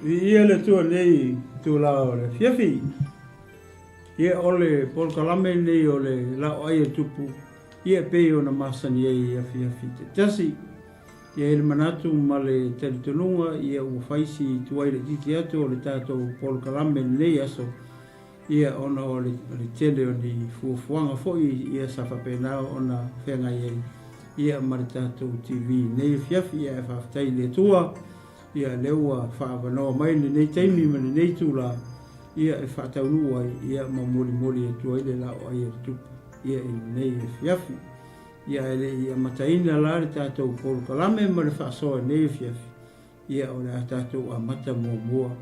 Ia le tua nei tu la ole fiafi. Ia ole pol kalame nei ole la oia tupu. Ia pe ona masani ia fiafi te tasi. Ia ele manatu ma le teritonunga ia ua faisi tuai le titi atu o le tātou pol kalame nei aso. Ia ona o le tele o ni fuafuanga foi ia safa pena ona whenga iei. Ia ma le tātou TV nei fiafi ia e whaftai le tua. Ia leua whaavanoa mai nei taimi ma nei tūla. Ia e whataunua ia ma moli e tua ile la o ai tupu. Ia i nei e fiafi. Ia ele ia mataina la le tātou polo kalame ma le whaasoa nei e fiafi. Ia o le a tātou a mata mua.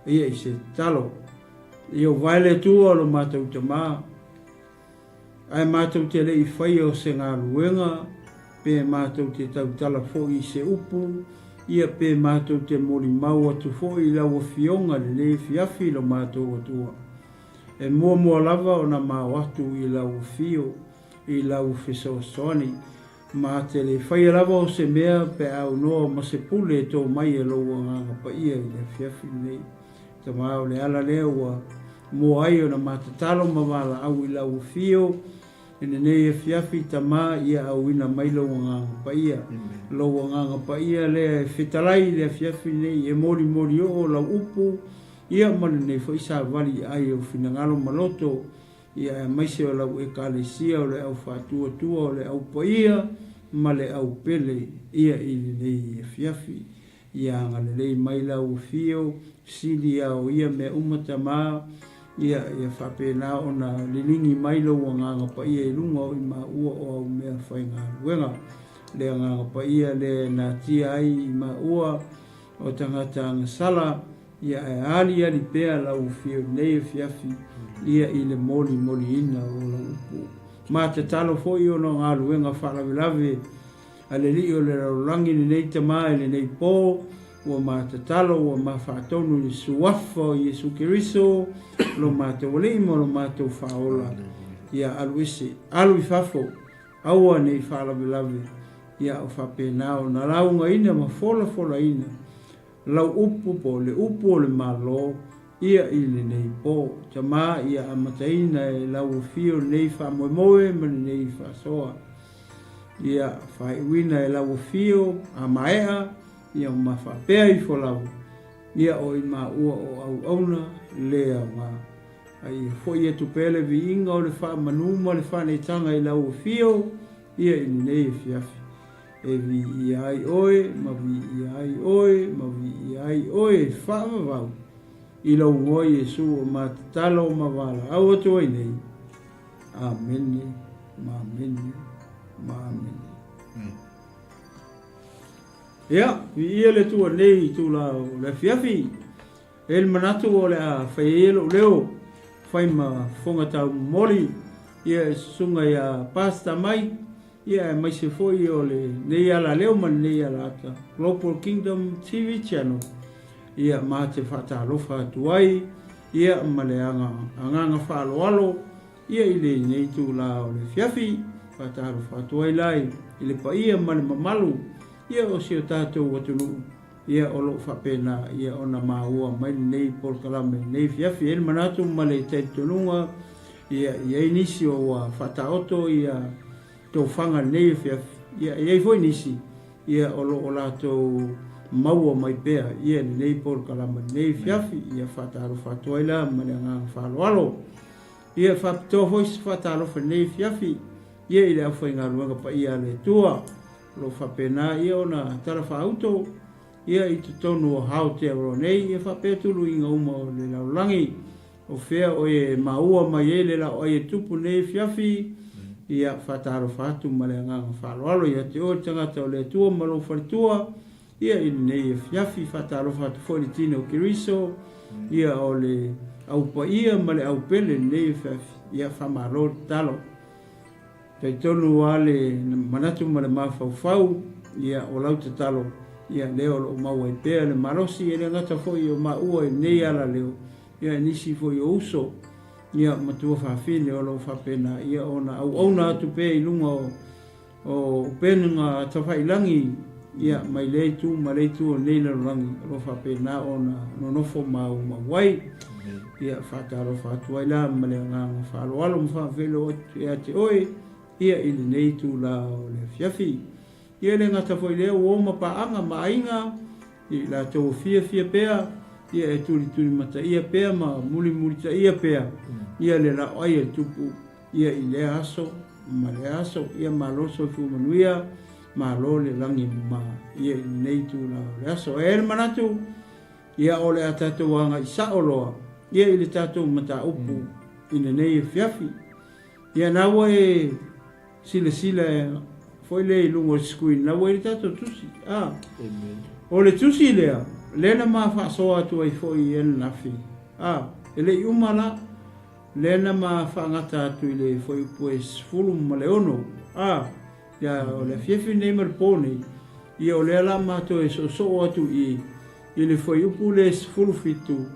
Ia i se talo. Ia o vaile tua lo mātou te maa. Ai mātou te le i whai o se ngā luenga. Pe mātou te tautala fo i se upu. Ia pe mātou te mori mau atu fo i lau fionga le fiafi lo mātou atua. E mua lava o na mau atu i lau fio, i lau fisoasoni. Ma te le whai lava o se mea pe au noa ma se pule e tō mai e lau nganga pa ia i le fiafi nei. Ta mau le ala leo mua ai o na mātatalo ma wala au i lau fio. Ene nei e fiafi tama ia au ina mai lo nganga pa ia. Lo nganga pa ia le fitalai le fiafi nei e mori o la upu. Ia mani nei fo isa vali ai o finangalo maloto. Ia e maise o lau e kalesia o le au fatua tua o le au pa ia. Ma le au pele ia ili nei e fiafi. Ia ngale lei mai lau fio. Sili au ia me umatama. Ia whapena o na lilingi mailo o nganga pa ia i lunga o i ma ua o au mea whai ngā ruenga. Lea nganga pa ia le na tia ai i ma ua o tangata ngasala. Ia e ali pea lau fio nei fiafi. Ia i le moli ina o lau upu. Ma te talo fo i o no ngā ruenga whalawilawe. A le li o le raurangi ni nei tama le nei pō. Ua mātatalo, ua mawhaatonu ni suafa o Iesu Keriso, lo mātou leimo, lo mātou whaola. Ia alu isi, alu i whafo, aua nei whalawilawe. Ia o whapenao, na launga ina, ma fola ina. Lau upu po, le upu o le malo, ia ili nei po. Tama ia amataina e lau fio nei whamoemoe, mani nei whasoa. Ia whaiwina e lau fio, amaea, ia ma whapea i wholau. Ia o i ma ua o au auna lea ma. Ai foi e tupele vi inga o le wha manuma le wha nei tanga i lau fio. Ia i nei e fiafi. E vi i ai oe, ma vi i ai oe, ma vi i ai oe. Wha mawau. I lau ngoi e su o ma talo ma wala. Au atu ai nei. Amene, ma amene, ma amene. Ia, ia le tua nei tu la le fiafi. El manatu o le a whaielo leo. Whai ma whonga tau moli. Ia sunga ia pasta mai. Ia mai se foi o le nei ala leo man nei ala ata. Global Kingdom TV channel. Ia ma te whatalofa tuai. Ia ma le anganga whaaloalo. Ia i le nei tu la o le fiafi. Whatalofa tuai lai. I le pa ia ma le mamalu. Ia o si o tātou watunu, ia o lo whapena, ia o na maua mai nei polkalame, nei fiafi, el manatu ma le teitonunga, ia inisi o whataoto, ia tō whanga nei fiafi, ia i foi nisi, ia o lo o lātou maua mai pēa, ia nei polkalame, nei fiafi, ia whataro whatoaila, ma le ngā whaloalo, ia tō foi whataro nei fiafi, ia i le au whai ngā ruanga pa ia le tua, lo whapena ia o na tara whaauto, ia i te tonu o hao te aro nei, ia whapetulu i ngā uma o le laulangi, o whea o e maua mai e le la o e tupu nei fiafi, ia whataro whatu ma le nganga whaloalo, ia te o tangata o le tua ma lo wharitua, ia i nei e fiafi, whataro whatu fōni tino Keriso, ia o le au pa ia ma le au pele nei fiafi, ia whamaro talo. Pei tonu ale manatu ma le mawhauwhau, ia o lau te talo, ia leo lo maua i pēa le marosi, e le ngata fōi o maua i nei ala leo, ia nisi fōi o uso, ia matua whawhine o lau whapena, ia o na au atu pēa i lunga o penunga tawhailangi, ia mai le tu ma le tu nei na rangi ro fa pe na ona no no fo ma wai ia fa ta ro fa tu ila ma le nga fa lo alo fa velo ia te oi ia ile nei tu la o le fiafi ia le ngata foi le o ma pa anga ma inga i la to fia pea ia e tuli mata ia pea ma muli ta ia pea ia le la oi e tupu ia i le aso ma le aso ia ma lo so fu manuia ma lo le langi ma ia nei tu la le aso e manatu ia o le atatu wanga i sa oloa ia i le tatu mata upu ina nei fiafi ia na we sila foi le lungo screen na we tatu tusi o le tusi lea lena ma fa so atu ai foi en nafi ele umala lena ma fa ngata atu le foi pues fulum maleono ya o le fiafi nei mer poni ia o le la ma to so atu i le foi upu le fulu fitu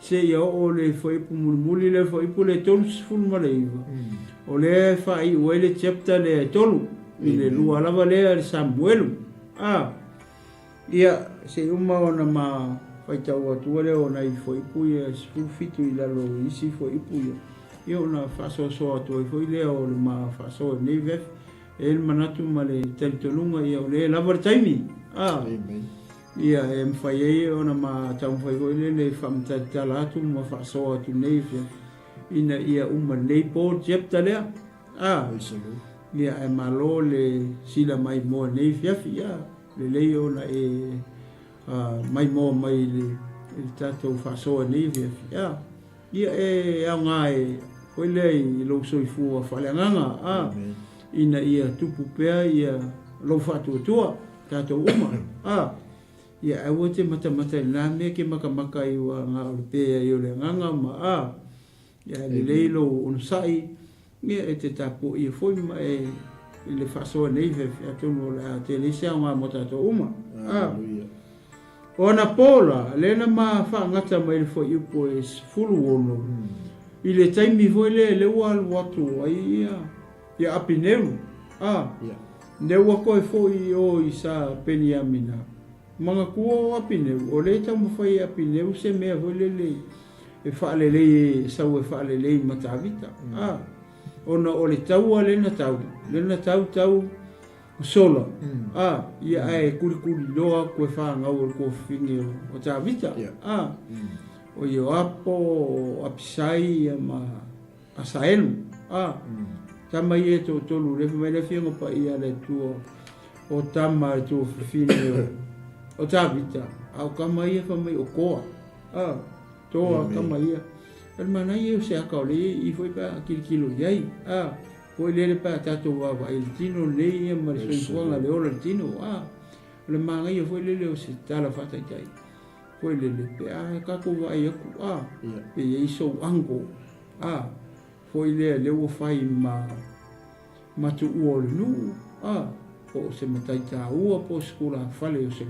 se ia o le foi pu muli le foi pu le tolu fulu malaiva o le fa i o le chapter le tolu i le lua lava le Samuel ia se uma ona ma fai tau atu le ona i foi pu ia fulu fitu i la lo isi foi pu ia ona fa so atu i foi le o le ma fa so nei vef el manatu male tentolunga ia o le lava taimi ia e mfai ona ma tau mfai ko le fam talatu ma fa so atu nei ina ia uma nei po chapter le ia e malo le sila mai mo nei fiafi le ona e mai mo mai le tato fa so nei fiafi ia e anga e ko le lo so fu fa le nganga ina ia tupu pea ia lo fa tu tato uma ia ai wote mata na me ke maka i wa nga o pe i o le nganga ma ia le leilo on sai ia e te tapu i foi ma e le faso nei ve atu no la tele sia nga mota to uma ona pola lena ma fa ngata mai foi i pois fulu ono i le taimi foi le wal watu ai ia apineu ne wa ko foi o isa peniamina manga kua apine o le tau mawhai apine o se mea hoi lele e whaalele sau e whaalele matavita ona o le tau a lena tau sola ia ai kuri loa koe whaangau o ko whini o tavita o i o apo o apisai ma asaelu tama i e tō tolu refi mai le whiango pa i ale tua o tama e tō whini o tavita au kama ia fa mai o koa toa kama ia el mana ia se akaole i foi pa kilo yai foi le pa tato wa il tino le ia ma le soa le ora tino le manga ia foi le o se tala fata kai foi le pe ka ko wa ia ku pe ia so ango foi le o fai ma tu o lu o se matai ta o po skula fale o se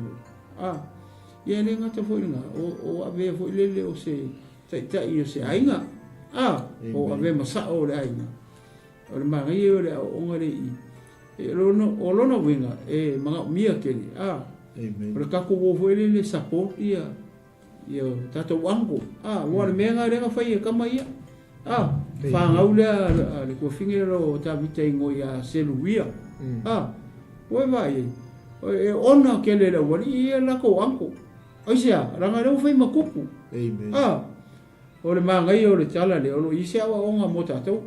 ia le ngata foi nga o ave foi le o se tai o se ainga o ave masa o le ainga o le manga i o le o ngare i e lono winga e manga mia keli o le kako o foi le support ia tato wango o le menga le fai e kama ia fa ngaula le ko fingero ta vita ingo ia seluia o vai e ona ke le wali ia la ko anko o sia ranga le fai makupu o le manga i o le tala le o i sia wa onga mota to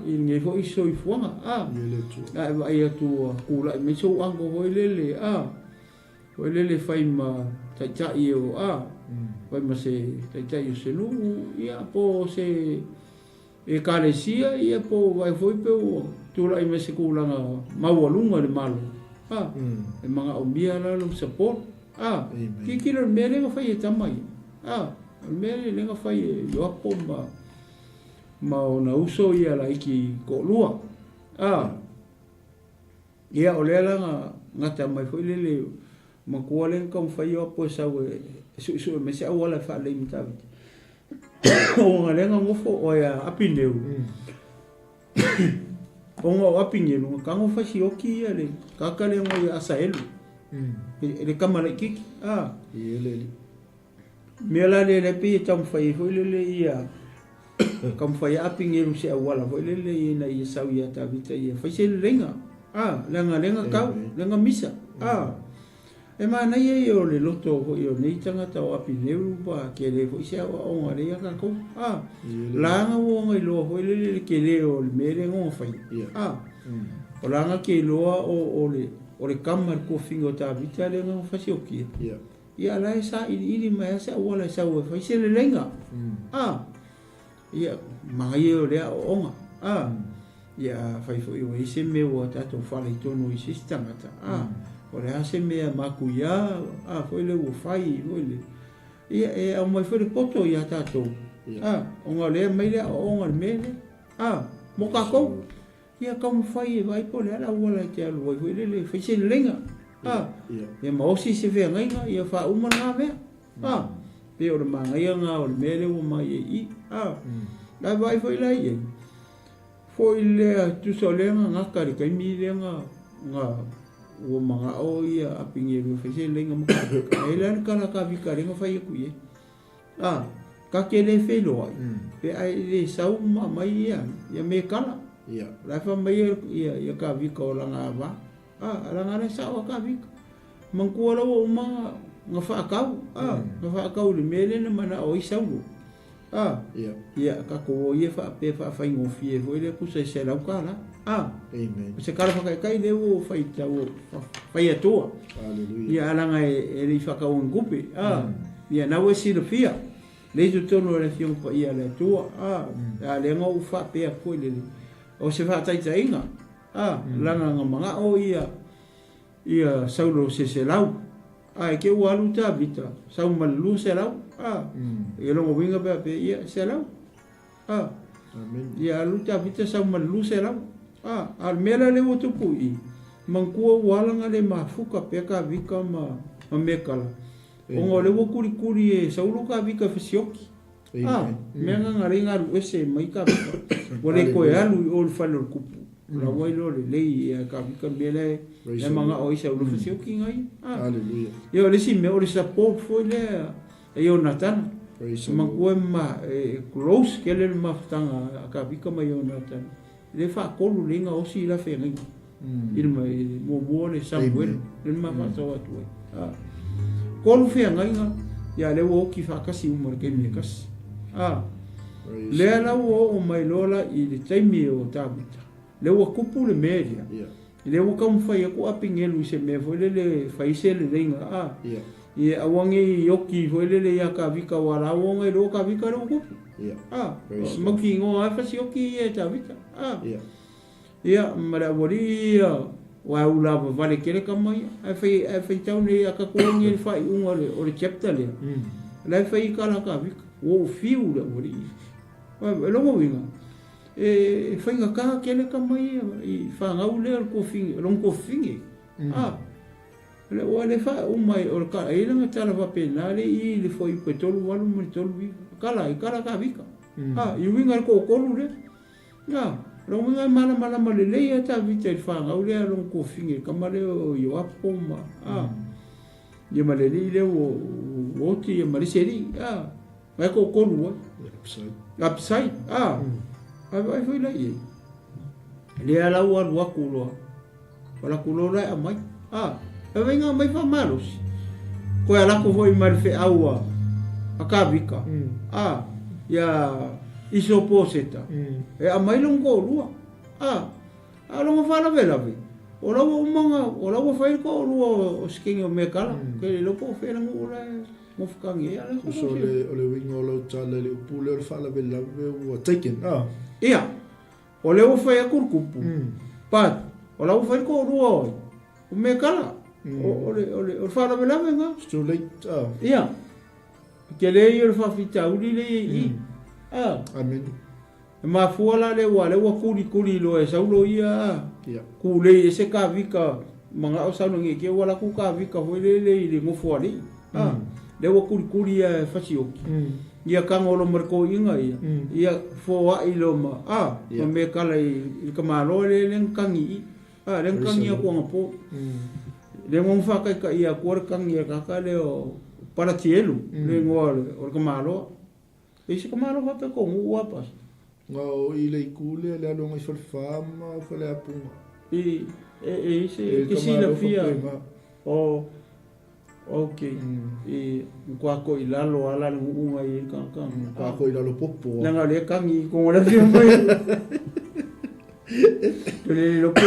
i nge fo i so i fuanga ai tu kula me so anko ho le fai ma ta i o vai ma se ta i se lu ia po se e kalesia ia po vai foi pe o tu la me se kula ma walunga le malo e manga o mia la lo support ki kilo mele nga fai tamai mele le nga fai yo apo ma ona uso ia la iki ko lua ia o le la nga tamai foi le ma ko le kom fai yo apo sa we su me se wala fa le mitavi o nga le nga ngofo o ya apineu o nga apinelu ka ngo fa si oki ia le ka ka le ngo ya saelu le kamala kiki me la le pi tam fai foi le ia kam fai aping e se wala foi le ina ia sau ia ta vita ia fai se lenga lenga kau lenga misa e mana ia o le loto ho io nei tanga ta api le ba ke le foi se o ngare ia ka ko langa o ngai lo foi le ke le o le mere ngo fai o langa ke loa o le kamar ko fingo ta vita le ngo fasi o ki ia la sa ili mai sa wala sa o fai se le lenga ia mai o le onga ia fai foi o ise me o tato fale tono i sistema ta o le ase me maku ia foi le o fai foi le ia e o mai foi le poto ia tato o nga le mai le o nga me mo ka ko ia como fai vai po le ala wala te alu foi le fai se lenga ia ma osi se ve nga ia fa uma nga me pe o manga ia nga o me le o mai i la vai foi la ia foi le tu solenga nga kari kai mi le nga o manga o ia apinge lo fai se lenga mo ai la kala ka vikari nga fai ku ia ka ke le fe lo pe ai le sau ma mai ia me kala la fa mai ia ka viko la nga va la nga sa o ka viko mangku lo ma nga fa kau le mele na mana o isau ia ka ko ia fa pe fa fa ngofie foi le ku se la kala amen se kala fa kai le o fa ita o fa ia to ia la nga e le fa ka un gupe ia na we si le fia le tu tono le fion pa ia le to le ngo fa pe ko le o se fa tai inga la nga manga o ia saulo se lau ke walu ta vita sau malu se lau e lo winga pe ia se lau amen ia lu ta vita sau malu se lau al mela le wotu pui mangku wala nga le mafuka pe ka vika ma mekala o ngole wo kuri e saulo ka vika fisioki menga ngaringa lu ese mai ka wole ko ya lu ol falor kupu la wai lo le ka vika bele e manga o isa lu fisioki ngai haleluya yo le si me o le support foi le e Jonathan mangku ma close ke le maftanga ka vika mai Jonathan le fa kolu linga o si la fe ngai ilma mo le Samuel le ma fa so atu kolu fe ngai ya le wo ki fa kasi umor ke me kasi le la wo o mai lola i le taimi o tabita le wo kupu le media le wo kam fa ko apingelu se me foi le fai se le linga e awangi yoki foi le ya ka vika wala wonga lo ka vika ro kupu maki ngo a fa si yoki e tabita ia mara boria wa ula vale kele kamai a fai tau ne aka ko ngi fai unga le o le chapter le la fai kala ka vika o fiu le bori lo mo winga e fai nga ka kele kamai i fa nga ule ko fingi long ko fingi le o le fa mai o ka e nga tala va penale i le foi petolo walu mo tolu kala ka vika i winga ko lu le lo winga mala le ta vita fa nga ule long ko fingi kamale o yo apoma ye male le o ti male seri vai ko lu upside vai foi lá e le ala o kulo wala kulo la mai venga mai fa malos ko ala ko foi mal fe aua akavika ya iso poseta e a mai long ko lua lo fa la vela ve o lo manga o lo fa ko lua o skingo me kala ke lo po fe ngo la mo fkangi ala ko so le wingo lo tala le pule o fa la vela o taken ia o le o fa kurkupu pat o lo fa ko lua o me kala o fa la vela venga so late ia ke le yo fa fita uli le amen ma fuala le wa kuri lo e saulo ia ku le se ka vika manga o saulo nge ke wala ku ka vika ho le mo fuali le wa kuri e fasioki ia ka ngolo marko inga ia fo wa ilo ma me kala i ka malo le kangi ko ngapo le mo fa ka ia ko ka ia ka le o para tielu le ngol o ka malo e se ka malo fa pe ko ua pas ngau i le kule le alo ngai fama fa le apunga se ke si la fia o okay kwa ko ilalo ala unga i ka kwa ko ilalo popo nga le kangi ko le fia mai le lo ko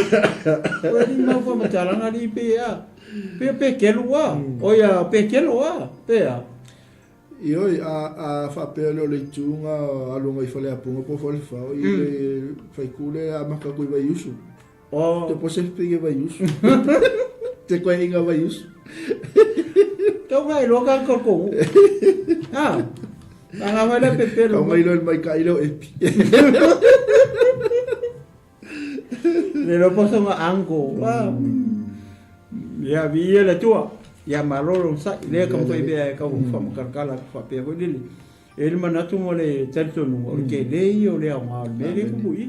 ni ma fa matala ngari pe ya pe kelua o ya pe kelua pe ya io a fa pe lo le tunga alo ngai fa le apunga po fa le fa i le fai kule a maka ko vai usu o te pose pe vai usu te ko inga vai usu kau ngai lo ka ko nga vai le pe kau ngai lo mai ka ilo epi le lo poso nga ango ya vi la tua ya malolo sa le ka foi be ka fa makarkala fa pe ho dili el manatu mo le tanto no ke le io le ma me le ku i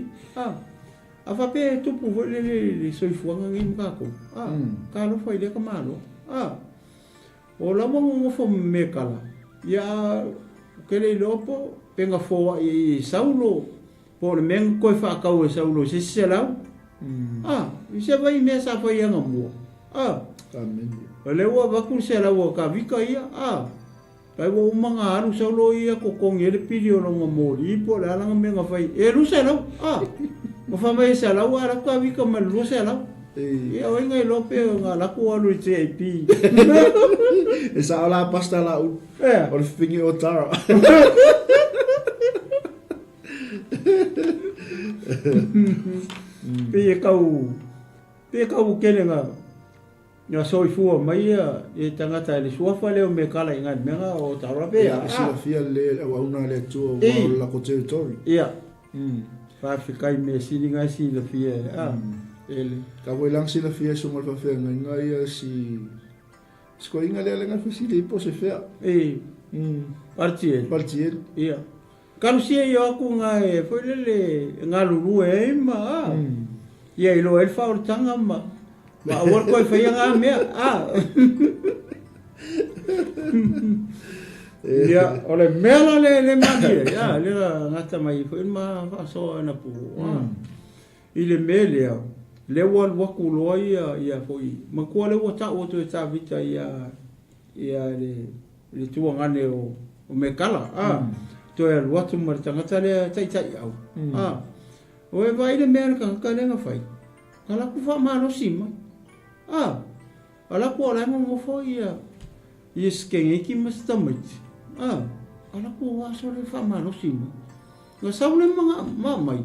a fa pe tu pu le soi fuanga ngi ka ko ka lo foi le ka malo o la mo fo me kala ya ke le lopo penga fo i saulo por men ko fa ka o saulo se se la se vai me sa foi nga mo amen le wa ba ku se la wa ka vika ia kai wa umanga aru saulo ia ko kong ele pidio no mo ri po la nga me nga fai e lu se la mo fa mai se la wa ra ka vika ma lu se la ia o ngai lo pe nga la ko alu JP esa la pasta la o le fingi o tara pe kau kele nga ya soi fu mai e tangata le suafa le me kala inga menga o tara pe esa fia le wa una le tu la ko territory ia fa fikai me silinga si le fia ele ka voi lang sila fia so mal fa ngai si sko inga le nga fi le po se fea partiel ia karu sia yo ku nga e foi le nga lulu e ma ia ilo el fa tanga ma awar ko fa nga me ia ole mela le magi ia le ngata mai foi ma fa so na pu ile mele le wal waku loia ia foi ma ko le wata o to ta vita ia le tuanga ne o me kala to e watu mar tangata le tai au o e vai le merka ka le nga fai kala ku fa ma no sima ala ku ala mo foi ia skenge ki mastamit ala ku wa so le fa ma no sima nga sa le ma mai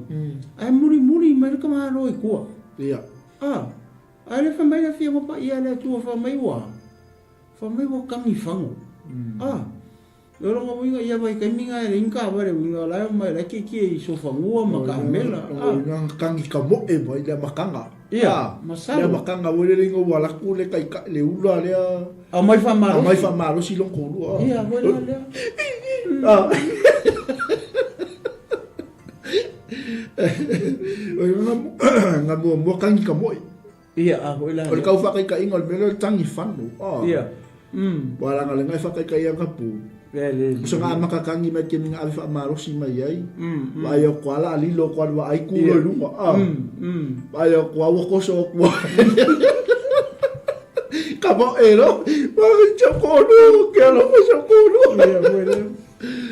ai muri mai ka ma ro ko ia ai le fa mai la fia mo pa ia le tu fa mai wa kangi fango loro ngo winga ia vai kai minga e inka bare winga la mai la ki so fangua ma ka mela nga kangi ka mo e mai le makanga ia masala le makanga wole le ngo wala ku le kai ka le ula le mai fa maro si long ko ia wala le nga mo kangi ka mo ia wala o ka fa kai ka ingol melo tangi fanu ia wala nga le ngai fa kai ka ia ka pu so nga makakangi mai kemi nga alfa maro si mai ai vai o kwala ali lo kwa wa ai ku lo lu vai o kwa wo ko so kwa ka mo ero ma cha ko no ke lo ko so ko no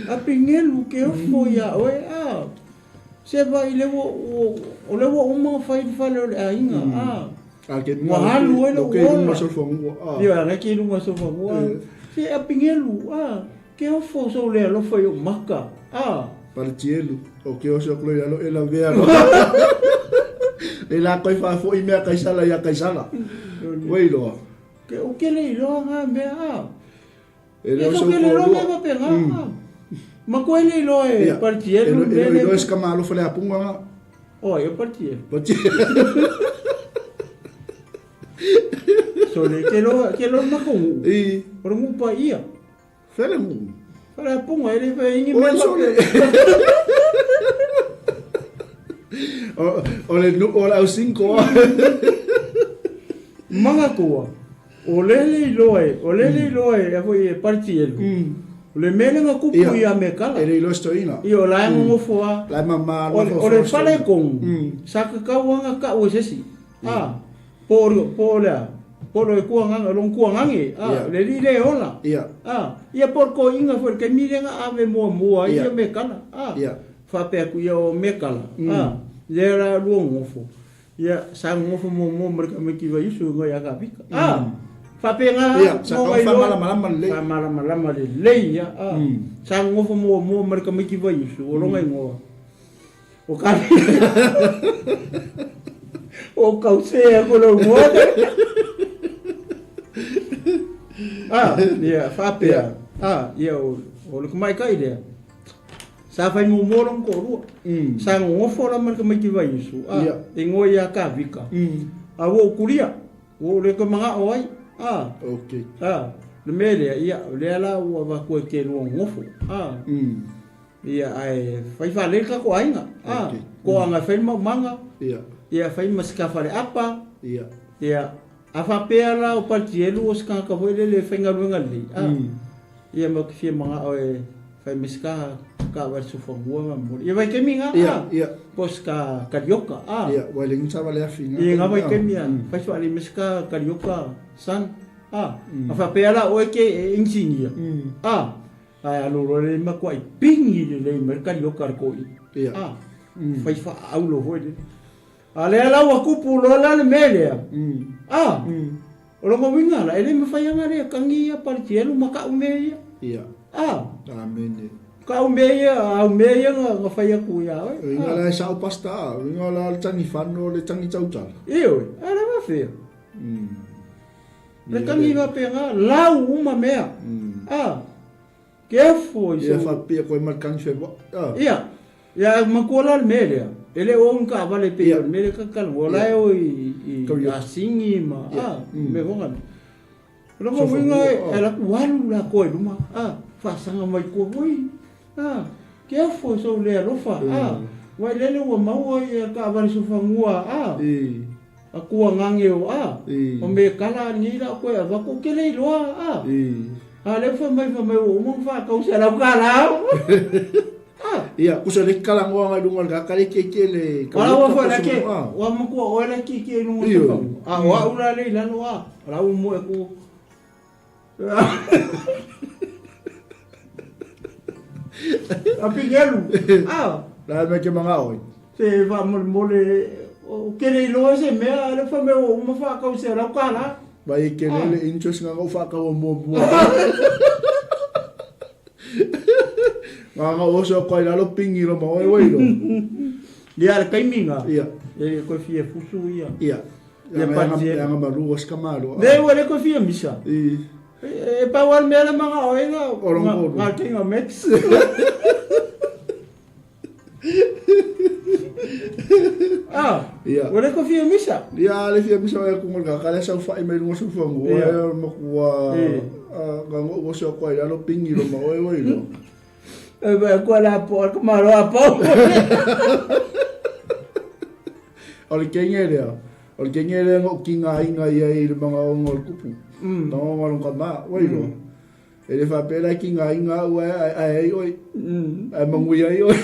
a pingelu ke o foia o se vai le wo uma fai fale ainga ke wa halu ele ke no so fo ngo ia na ke no so fo ngo se a pingelu que o foso le lo foi o maka partielo o que o so clo ya lo ela vea le la coi fa fo i me kai sala ya kai sala wei lo que o que le lo nga me ele o so que le lo me va pegar ma ko le lo e partielo ele lo escamalo fa le apunga e partielo so le que lo ma ko por un pa ia fele mu para punga ele vai ingi me ole no ola o 5 manga ko o lele loe e foi parti elu o le mele nga kupu ia me kala ele lo stoina i o la ngofo a la mama o le fale kong saka kawanga ka o sesi por e kuanga long kuangangi le li le ola ia por ko inga for ke mi nga ave mo ia me kala fa pe ku ia o me kala le ra lu ngofo ia sa ngofo mo mereka me ki va isu ngo ya ka bika fa pe nga fa malama le ia sa ngofo mo mereka me ki va isu o longa ngo o ka o kause ko lo mo ia fa pe ia o le mai kai dia sa fai mo morong ko ru sa ngofo la mereka me ki va isu ngo ya ka bika a wo kuria wo le ko manga o ai okay le mele ia le ala o va ko ke lo ngofo ia ai fai fa le ka ko ainga ko anga fai manga ia fai maska fale apa ia afa pela o partielo os ka ka voi le fai ngalunga le ia mo ke manga o fai maska ka va su fongua mo ia vai ke minga pos ka carioca ia wale nsa vale afinga ia nga vai ke minga fai su ali maska carioca san afa pela o ke engineer ai alo le ma kwai pingi le mercado carco fai fa aulo foi ale ala wa kupu lo la le mele o lo winga la ele me fai ngare kangi ya partielo maka umeia amene ka umeia nga fai ku ya winga la sa pasta winga la tangi fanno le tangi chauchal io ala va fe le kangi va pega la uma mea que foi ia fa pia ko markan fe ia makola le mele ele o un ka vale pe mele ka kal wala o i asingi ma me vonga lo mo winga ela walu la ko luma fa sanga mai ko voi que foi so le rofa wa lele o mau ia ka vale so fangua a kuangange o me kala ni la ko va ko kele loa ale fa mai o mo fa ka usa la kala ia kusa le kala ngo nga lunga ka kale ke le ala wa fa la ke wa mo ko o la ki lunga wa ula le la no ala o mo ko apigelu la me ke manga oi se va mo le o ke le lo se me ale fa me o mo fa ka usa la kala vai ke le interest nga o fa ka o mo nga o so ko ila lo pingi lo mo e lo dia le kaiminga ia e ko fie fusu ia ya nga malu os kamalo de o le ko fie misa e pa wal me la manga o nga ke nga mex o le ko fie misa ia le fie misa e ko nga ka le sa fa e me lo so fa ngo e mo ko nga o so ko ila lo pingi lo mo e lo ko la por ko malo a po ole kengere ngo kinga inga ia i mga ngol kupu no ngol ka ma wailo ele fa pela kinga inga wa ai oi mangu ia oi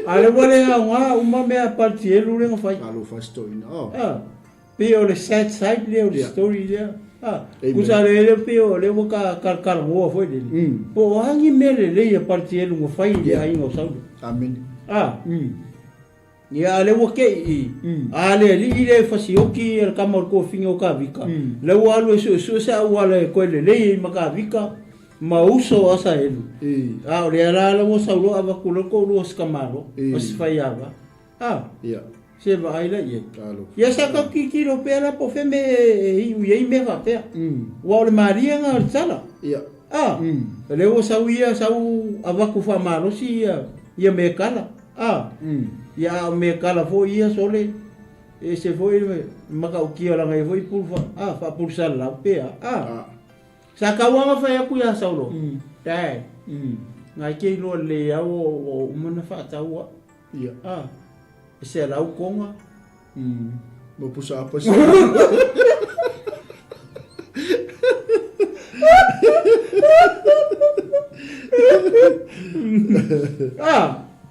ale wale nga uma me a partielo le ngofai alo fa story pio le sad side le story le kusale le pio le boka kar mo foi dele po hangi mele le ia partielo ngofai le ai ngo sau amen ia le wo ke ale li le fasioki el kamor ko fingo ka vika le walo so sa wala ko le maka vika ma uso asa elu le ala le sa lo ava ko ko lo skamaro os faiava ia se va ai la ye claro ia sa ka ki lo pela po feme i me va pe wa le maria nga sala ia le wo sa uia sa u ava ku fa maro si ia me kala ia me kala fo ia sole e se foi maka o kia la ngai foi pulfa fa pulsa la pe sa ka wa fa ya ku ya sa lo dai ngai ke lo le ya o mona fa ta wa ia se la u konga mo pusa apa si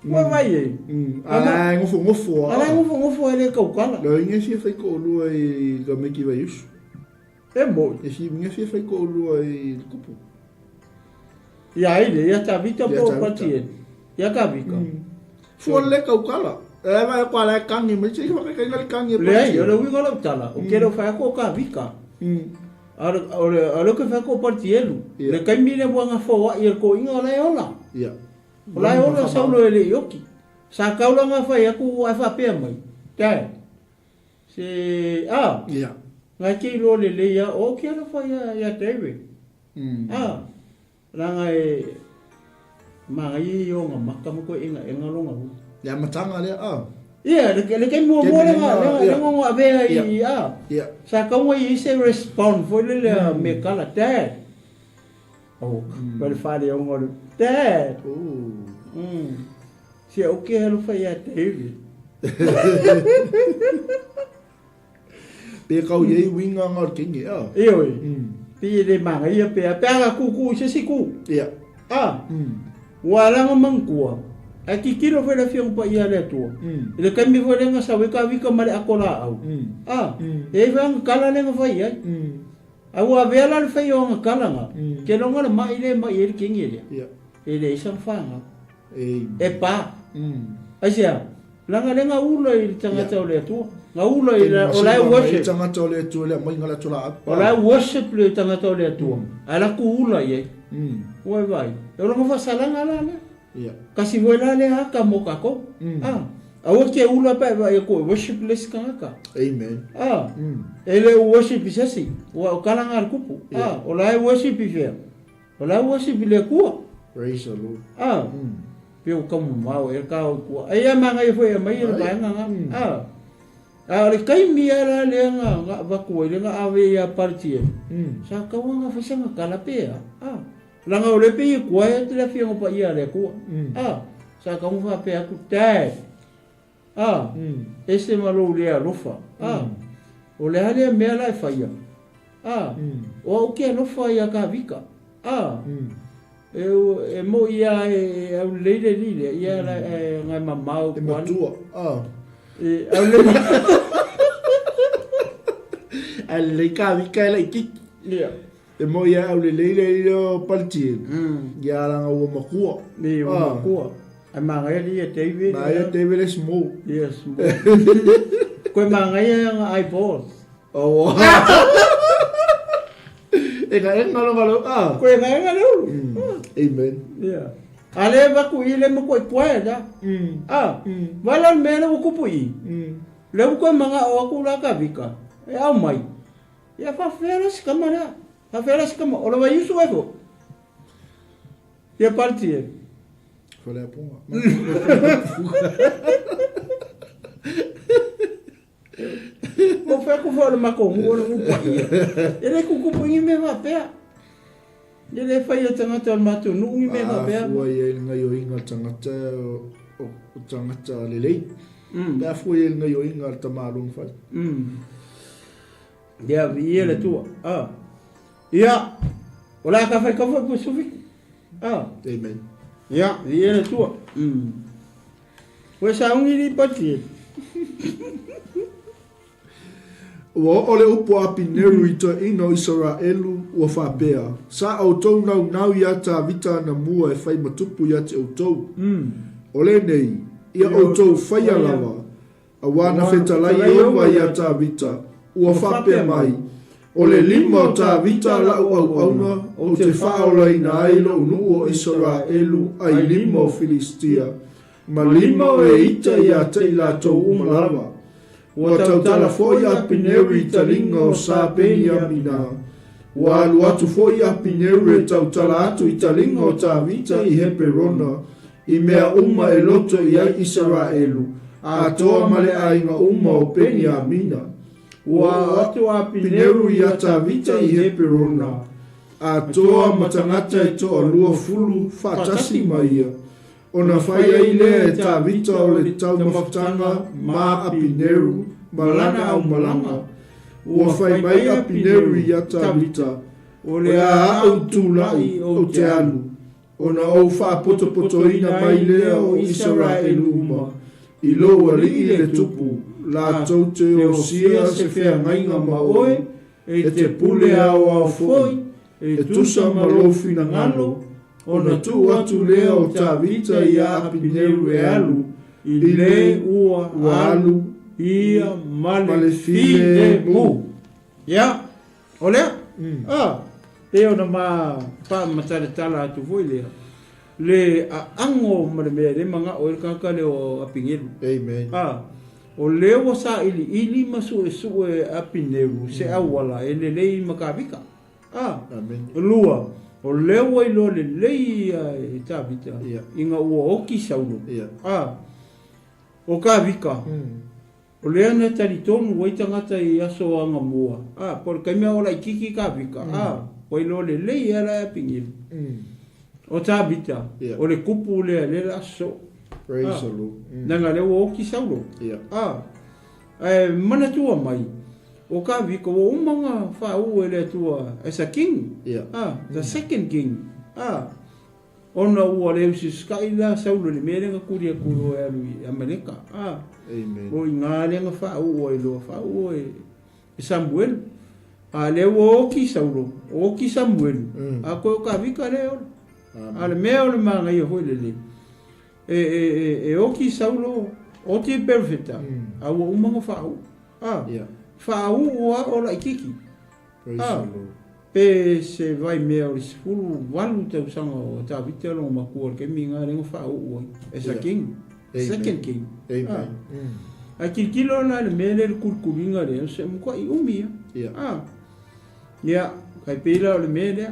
Mo vai e. Ala ngofo. Ala ngofo ele ka ukala. Lo inga si fai ko lu ai ka me ki vai us. E mo. E si inga si fai ko lu ai kupu. Ya ile ya ta vita po pati. Ya ka vika. Fo le ka ukala. E vai ko ala kangi me si ka ngal kangi. Le yo lo wi ko lo tala. O quero fa ko ka vika. Alo ke fa ko pati elu. Le kai mine buanga fo wa ir ko inga la yola. Ya. Olai ora saulo ele yoki. Sa kaula nga fai aku ai fa pe mai. Kai. Se ya. Nga ki lo le ya o ki ara fa ya teve. Ranga e mai yo nga makam ko inga lo nga. Ya matanga le Iya, le kai mo nga ngo abe ai Ya. Sa ka mo i se respond fo le me kala te. Oh, bel fare yo ngol. Dad. Si o que ela foi a David. Pe kau ye winga ngor kingi Iyo. Pi de manga ia pe pega ku se ku. Ya. Wala nga mangkua. Aki kilo foi la fiong pa ia le tu. Ile kami foi nga sawe ka vika mare akola au. E vang kala le nga foi ai. Awa vela le foi nga kala nga. Ke no ngala mai le mai kingi le. Ya. Ele isang fanga. E pa. Asia. Langa lenga ulo I tangata ole tu. Nga ulo I olai worship. Tangata ole tu le mai ngala tula. Olai worship le tangata ole tu. Ala ku ulo ye. Wai vai. Eu não vou falar nada né. Kasi voila le haka mo kako. Awo ke ulo pa e ko worship le skanga. Amen. Ele worship sesi. Wa kalanga kupu. Olai worship fe. Olai worship le ku. Praise the Lord. Pio como mau e ka ku. Ai manga I foi mai e vai nga. Le kai mi ala le nga va ku le nga ave ya partie. Sa ka nga fa sanga kala pe. Langa ole pe ku ai te la fio pa ia le ku. Sa ka mo fa pe aku tai. Ese malo le alofa. O le hale me ala fa ia. O ke alofa ia ka vika. Eu mo ia au leile lile ia ngai mamau kwa tua au le alle ka vika la iki mo ia au leile o palti ia la o makua ni o makua ai mangai li David na ia David is mo yes ko mangai ai bol E ka ngalo ko nga ngalo amen ale ba ku ile mo ko da wala mena ko pui le ko manga o ku la ka vika e au mai ya fa feras kamera fa feras kama o va yusu ego ya partie fole a ponga Mo fa ku fo ma ko ngo no pa ia ele ku pungi me va pe ele fa ia tangata matu no ngi me va pe wa ia ngai o inga tangata o tangata lele da fu ia ngai o inga ta malung fa dia vie le tu ia ola ka fa pu sufi amen ia vie le tu we sa ungi di pati Wa ole upo api neru I to ino Israelu ua whapea. Sa au tau nau ia ta vita na mua e whai matupu ia te au tau. Ole nei, ia au tau whai alawa. A wana whetalai e owa ia ta vita. Ua whapea mai. Ole lima o ta vita lau au auna. O te whaolai na ailo unu o Israelu ai lima o Filistia. Ma lima o e ita ia te ila tau umalawa. Wa tautala foi a pineru I talinga o sa peni a mina. Wa alu atu foi a pineru e tautala atu I talinga o ta vita I heperona. I mea uma e loto I ai Israelu. A toa male a inga uma o peni a mina. Wa atu a pineru I a ta vita I heperona. A toa matangata e toa lua fulu fatasi maia. Ona whai ai lea e tā vita o le tau mawhatanga mā apineru, malanga au malanga. Ua whai mai apineru I a tā vita, o le a au tūlai o te alu. ona o whaapotopotoina mai lea o Israel uma, I loa li le tupu, la tau te o sia se whea ngainga ma oe, e te pule au foi, e tusa malofi na ngalo, ona tu atu lea o ta vita ia apineu e alu, I le ua alu, ia male fide mu. Ya, o lea? E ona ma pa matare tala atu foi lea. Le ango ma le mea le manga o le kaka le o apingelu. Amen. O leo sa ili masu e apineu se awala e le lei makavika. Amen. Lua. O leo ai lo le lei e tavita. Inga ua oki saulo. O kavika. O lea na tari tonu wai tangata I aso anga mua. Por kaimea ola ikiki kavika. O lo le lei ala apingelu. O tabita. O le kupu le aso. Praise the Lord. Nanga le o ki saulo. Mana tua mai. O ka viko o umanga whau e le tua as a king. The second king. Ona ua le usi skaila saulo le merenga kuria kuro e alu I Amerika. Amen. O inga lenga whau e loa whau e Samuel. Le o ki saulo. O ki Samuel. Ko o ka vika le o. Ale mea o le manga I hoi le le. E oki saulo o te perfecta a ua umanga whau whau ua o la ikiki pe se vai mea o le sifuru walu tau sanga o ta vite lo makua ke minga rengo whau ua as a king second king a kikilo na le mele le kurkuringa le se mkwa I umia kai pila o le mele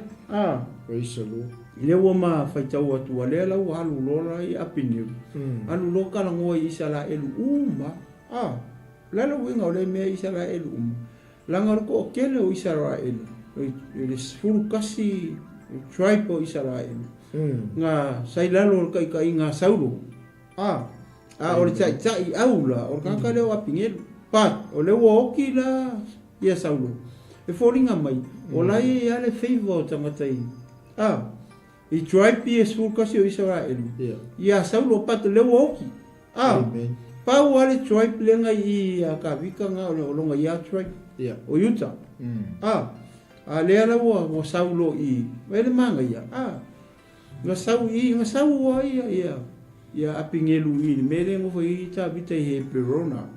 praise the Lord. Le ua ma whaitau atua le lau alu lora I apineu. Alu loka la ngoa I Isara elu uma. Lala winga o le mea Isara elu uma. Langa roko o kele o Isara elu. Le sfuru kasi tribe o Isara elu. Nga sailalo kai ngā sauro. O le tai aula. O kaka leo apingelu. Pat, o le ua oki la ia sauro. E fōringa mai. O lai e ale favor tangatai. I tribe e sulkasi o Israel. Ia saulo patu leo oki. Pau ale tribe lenga I kavika nga o longa ia tribe. O Utah. Lea la o saulo I. Ele manga ia. Nga sau wa ia. Ia apingelu I. Mere ngo foi ta vita I Perona.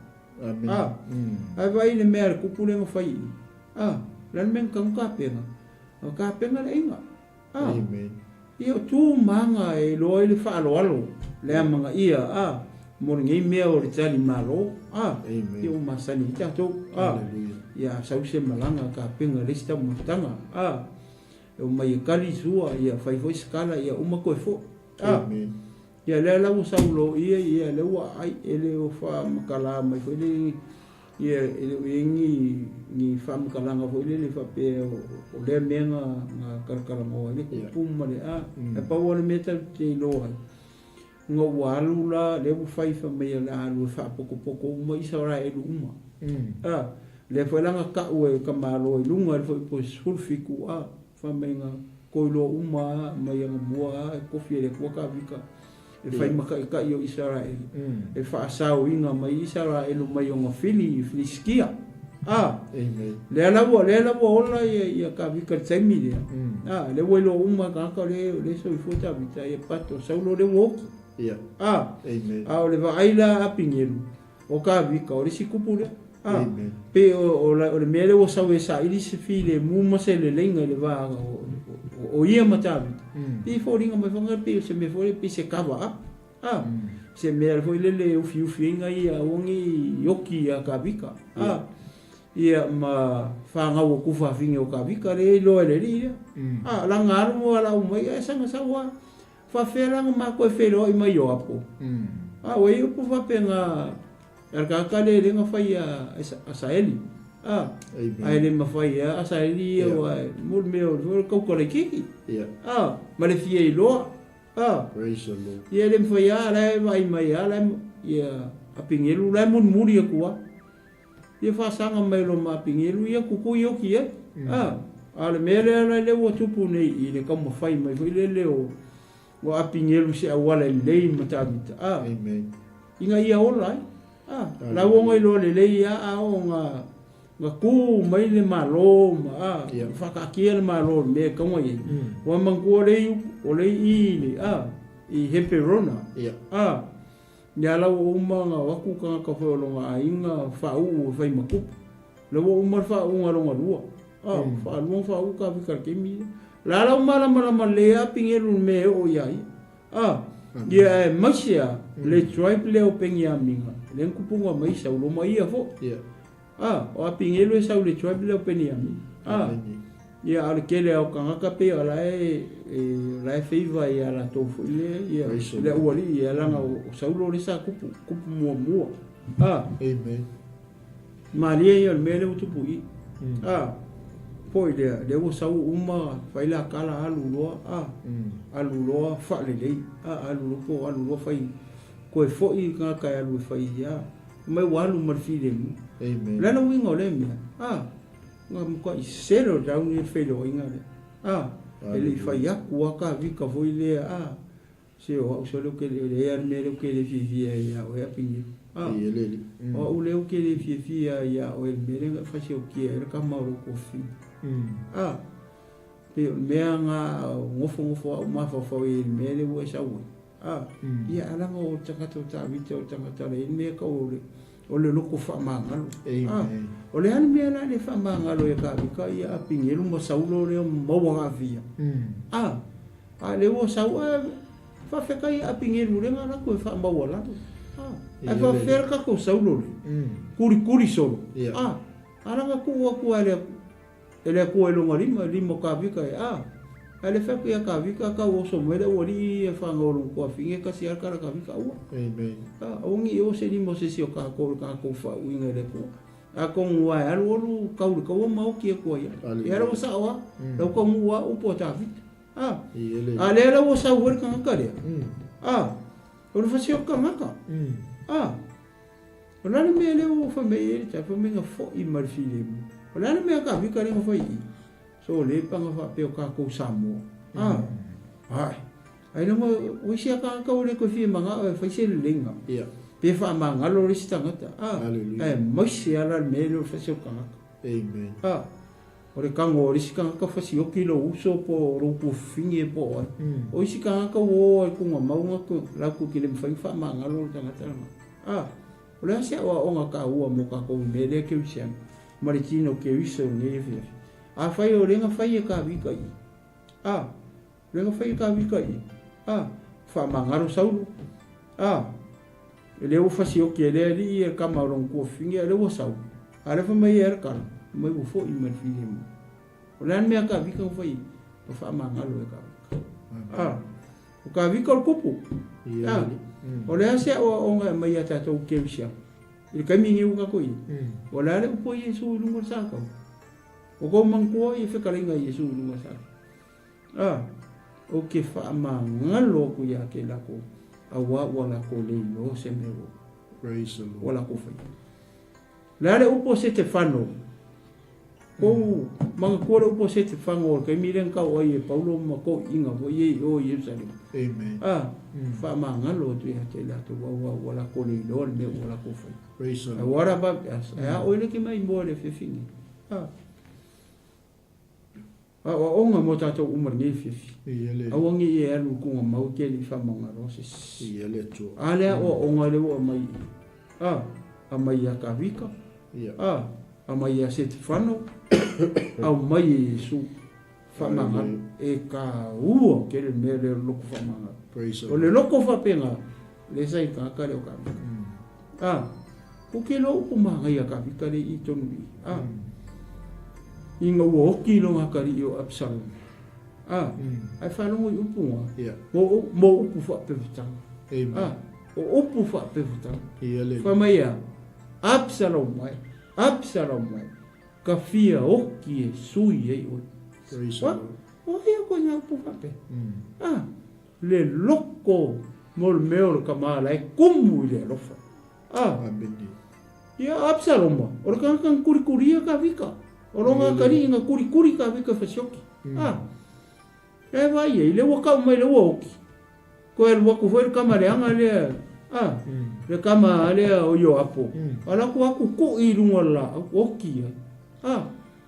Ai vai le mer kupule ngo fai. Lan men kang kapenga. O kapenga le inga. Amen. Ia tu manga e loa le whaaloalo. Lea manga ia, mori ngai mea o le tali malo. Ia o masani I tātou. Ia sause malanga ka penga lesta mutanga. E o mai kali sua, ia whaifoi skala, ia umako e fo. Ia lea lau saulo ia leua ai, ele o wha makala mai fo ele ia ele ni wha makalanga fo ele whape o lea menga ngā karakaranga ele kupuma le e pau ale meta te iloa ngā walu la le whaifa mea la alu e wha poko uma Isara elu uma le whailanga ka ue ka malo I lunga le whai po sulfiku wha menga koilo uma mai anga mua e kofi ele kuaka vika e whai maka I ka I o Israel e wha asau inga mai Israel mai o ngā filiskia le lawa ola ia ka vika taimi lea le wailo uma kaka le so I fota vita e pato saulo le woki o le waaila apingelu o ka vika o le sikupu le pe o le mele o sau e sa ili se fi le muma se le lenga le vaga o ia matavi I fōringa mai whanga pe se me fōre pe se kawa se mea foi le ufi inga ia ongi yoki a ka vika ia ma whangau o kufa finge o ka vika le loe le ria langa aru ala umai e sanga sawa whawheranga ma koe whero I mai o apo wei upu whapenga erkaka le renga whai a Saeli ai le mawhai a Saeli o mul meo kaukare kiki ma le fia I loa praise the Lord. Ia le mwhai a lai vai mai a lai ia apingelu lai mun muri a kua ia whasanga mai lo ma apingelu ia kuku I oki a le mele a lai le ua tupu nei I le kama whai mai fai le leo o apingelu se awala lei matavita amen inga ia ola la wonga ilo le lei o nga ku mai le malo whakakia le malo me kaunga i wa mangkua lei o lei i le i heperona Nia lau uma nga waku kanga ka whaolonga a inga whau o whai makupu. Lau uma whau ngā ronga rua. Whaalua whau ka wikar kemi. La lau malama lea pingeru me o iai. Ia maisia le tribe leo pengi a minga. Le nkupunga maisa uloma ia fo. O a pingeru e sau le tribe leo pengi a minga. Ia ala kele au kangaka pe ala lai feiva ia la tofu ile ia le uali ia langa o saulo le sa kupu mua amen maria ia mele utupu i poi le o sau uma faila kala alu loa fa le lei alu lo fai ko e foi ka alu fai ia mai walu marfile amen la no wingo le nga mo i sero down ni felo inga ele fai aku aka vika foi le se o solo que le armero que le vivia ia o apingi ele o le que le vivia ia o el mere fa se o que era ka mauro ko fi pe me nga ngofo o ma fa foi el mere o sa o ia ala mo takato ta vito takato le me ka o le loko whamangalo. O le ani mea la le whamangalo e ka vika ia a pingelu ma saulo leo maua ngawhia. A le o sau whawheka ia a pingelu le ngā rako e whamaua lato. A whawherka ko saulo le. Kuri solo. Aranga kua ele kua e longa lima ka vika e ale fa ia ka vika ka o so mere o ri e fa ngolo ko finge ka si ka vika ua amen ongi o se ni mo se si o ka fa winga le ko a ko wa alu ko ma o ki ko ia era o sa wa lo ko mua o po ta vita ale era o sa wer ka ka le o fa si o ka maka o na me le o fa me ta fa me nga fo I marfile o na me ka vika le fa I so le panga fa pe o ka ko samo ai no o sia ka ka o le ko fi manga o fa se lenga pe fa manga lo rista ngata mo sia la me lo fa se ka amen o le kango o isi ka fa si o kilo uso po ro po finge po o isi ka o ko nga maunga ko la ko ki le fa manga lo ngata o le sia o nga ka o mo ka ko me le ke sia maritino ke iso ne a fai o renga fai e ka vika I renga fai ka vika I fa mangaro saulo ele o fasi o ke le ali e kamarong ko finge ele o sau ale fa mai er kan mai o fo I mer finge mo o lan me ka vika o fai o fa mangaro e ka o ka vika o kupu o le ase o nga mai ata to ke sia il kamingi u ka ko I o la le po Yesu lungo sa ka o ko mangkua I whekaringa Yesu lunga sa. O ke whaamangalo ku ia ke lako. Awa wala ko leilo se mero. Praise the Lord. Wala ko whai. Lare upo se te whano. Ko mga kura upo se te whango. Kei miren ka o e Paulo ma ko inga o ye o Yerusalem. Amen. Whaamangalo tu ia ke lako. Wala ko leilo me wala ko whai. Praise the Lord. Wara ba a oile ki mai mo le whiwhingi. O nga mo tato umar ngai fifi. Awangi e alu kunga mau ke li whamanga roses. Ale o nga le o mai. A mai a ka vika. A mai a set whano. A mai e su whamanga. E ka ua ke le me le loko whamanga. O le loko whapenga. Le sai ka kare o ka vika. O ke lo upu mahangai a ka vika le I tonu I. Inga ua hoki lo ngakari o Absalom. Ai whanongo I upu ngā. Mo upu wha pewhitanga. O upu wha pewhitanga. Whamai a Absalom mai. Ka whia hoki e sui e oi. O hea koe ngā upu wha pe. Le loko mo le meo le kamala e kumu I le rofa. Ia Absalom ma. O le kankan kurikuria ka vika. O ronga kari inga kuri ka vika whasioki. E vai e le waka mai le woki. ko el wa ku foi kama le anga le le kama le o yo apo ala ku aku ku I lunga la o ki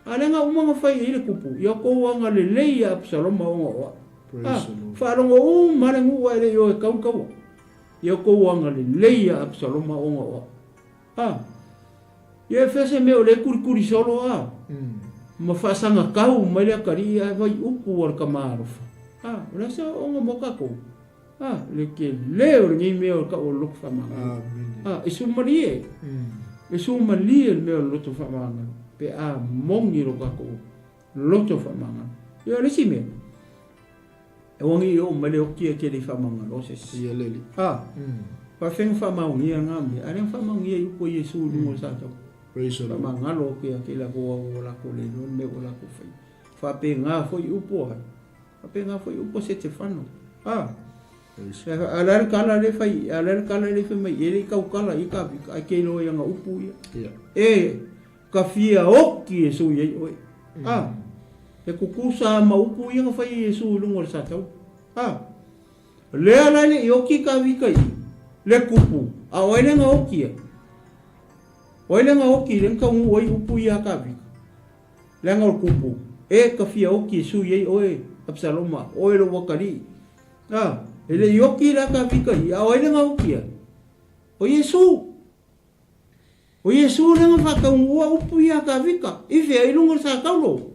ala nga uma fai ile kupu yo ko anga le le ya Absalom o fa rongo mare ngu wa le yo ka yo ko anga le le ya Absalom o ye fese me o le kurikuri solo ma fa sanga kau ma le kari vai upu or kamaro ora sa onga moka ko le ke le o ngi me o ka o luk fa ma isu marie isu malie me o loto fa ma pe mongi ro ka ko loto fa ma yo le si me e wongi o ma le o ki ke le fa ma lo se si le pa feng fa ma ngi ngambe are fa ma ngi upo yesu lu mo sa to ma ngalo ke la ko la ko le no me o la ko fa pe nga fo upo pe nga fo upo se te fano alar kala le fai mai ele ka kala I ka ke lo yang upu ya ka fia o ki yesu ye oi e kukusa ma upu yang fai yesu lu mo sa to le ala le yo ki ka vi kai le kupu a oile nga okia oile nga oki le ka un oi upu ya ka vi le nga kupu e ka fia oki su ye oi Absaloma oi lo wakari ele yoki la ka vi kai a oile nga okia o Yesu le nga fa ka un upu ya ka vi ka ife ai lungo sa ka lo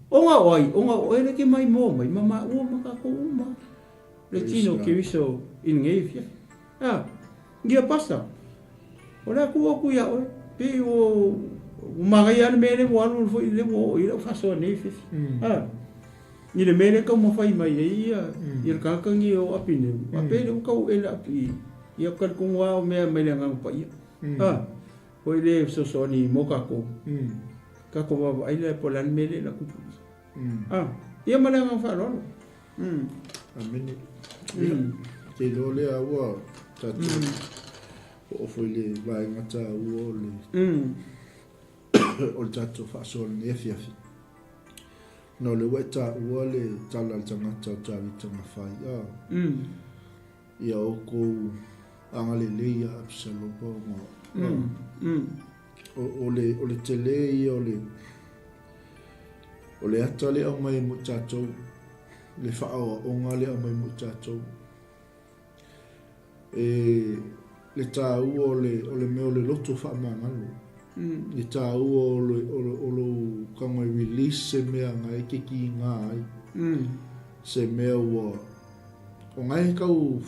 onga oi le ke mai mama o ma ka ko uma le tino ke viso in ngefia dia pasta ora ku ya pe o maria mele mo anu foi le mo ira faso nefi ni le mele ka mo fai mai ia ir ka ngi o apine apele ka o ele api ia ka ku wa me le ngang pa ia o ile so ni mo ka ko wa ai le polan mele la ku ia mala ngang fa lo amen ke lo le awa tatu o foi le vai ngata o le o tatu fa so le fia no le weta o le tala tanga tata tanga fai ia o ko anga le le Absalom o le tele o le atale o mai mo tatu le fa'ao o ngale a mai muchacho le tau o le meo le loto fa mangalo le tau o lo kanga release se mea ngai ke ki ngai se mea o ngai kau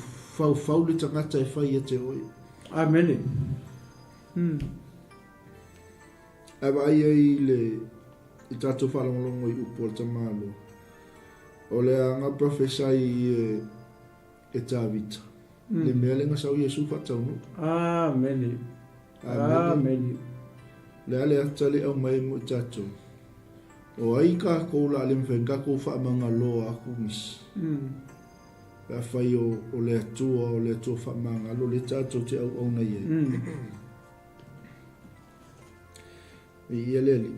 fau le tangata e fai e te oi amen aba ai le i tatu fa longo I upo tamalo o le anga profesai e Davita le mea le ngasau Yesu fatau amen le ale atale au mai mo tato o ai ka ko la le mfenga ko fa manga lo aku mis la fai o le tu fa manga lo le tato te au na ye i ele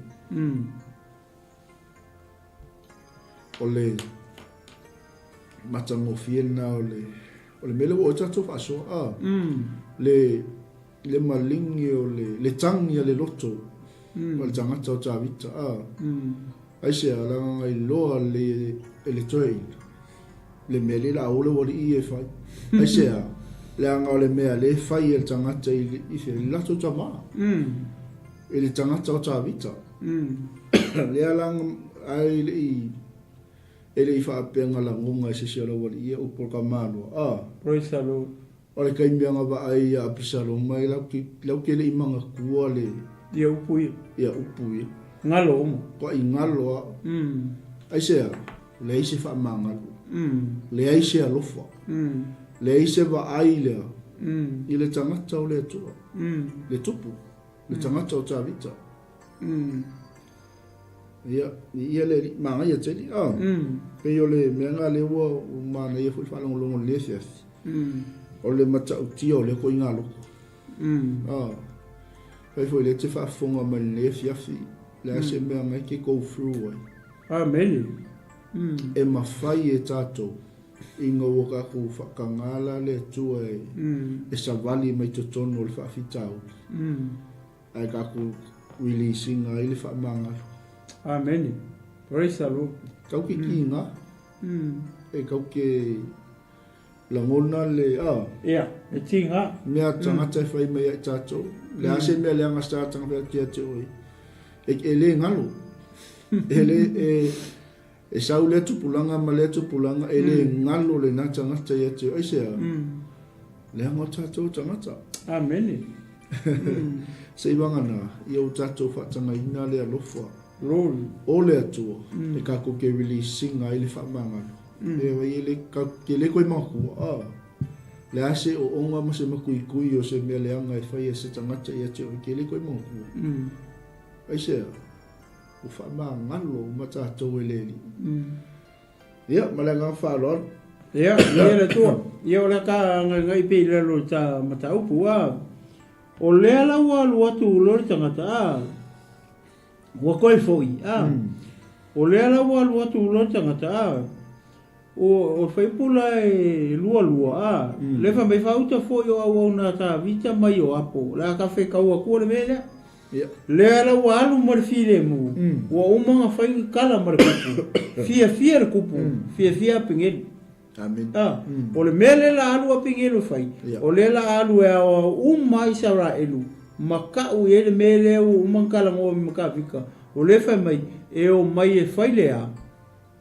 o le matango fiena o le mele o tato fa so le malingi o le tangi le loto o le tangata o Davita ai se ala ngai loa le toi le mele la ole o I e fai ai se le anga o le mea le fai el tangata I se lato tama le tangata o Davita le ala ai ele fa penga la ngunga se se lo wali o por kamalo praise the Lord ole kai mianga ba ai Absalom mai lau ke le imanga kuale ia upui ngalo mo ko ingalo ai se le se fa manga le ai se alofa le ai se ba ai le ile tangata o le tu le tupu le tangata o Davita ia le manga ia teli pe yo le menga le wo mana ia foi fala longo le ses o le mata o tio le ko ingalo pe foi le te fa fonga ma le fiafi la se menga ke go through amen e ma fai e tato inga waka ku whakangala le tua e savali mai totono le whaafitau. Ai ka ku releasinga i le whaamanga. Amen. Praise the Lord. Kau ki kinga. E kau ke langona le Ia, e tinga. Mea tangata e whai mai e tato. Le ase mea leanga sta tanga pia kia te oi. E le ngalo. E le e sau le tupulanga ma le tupulanga e le ngalo le na tangata ia te oi sea. Leanga tato tangata. Amen. Se wangana, ia o tato whatanga ina le alofa. Lord. O le atua, e kako ke releasinga i le whaamangano. E wai le ke le koe maku, le ase o onga ma se makui o se mea leanga e whai e se tangata i ate o ke le koe maku. Ai sea, o whaamangano ma tātou e leli. Ia, malenga whaalon. Ia, ia le tua. Ia o le ka ngai pe le lo ta mataupu o lea lau alu atu lori tangata ua koe foi o lea lau alu atu lori tangata o whaipula e lua le wha mai whauta foi o au na ta vita mai o apo la ka whai kaua kua le mele lea lau alu marifile mu ua umanga whai kala maripupu fia le kupu fia pingeni Amen. O le mele la alu a pingelu fai. O le la alu e o umma isara elu. Maka u ele mele u umankala ngo maka vika. O le fai mai e o mai e fai lea.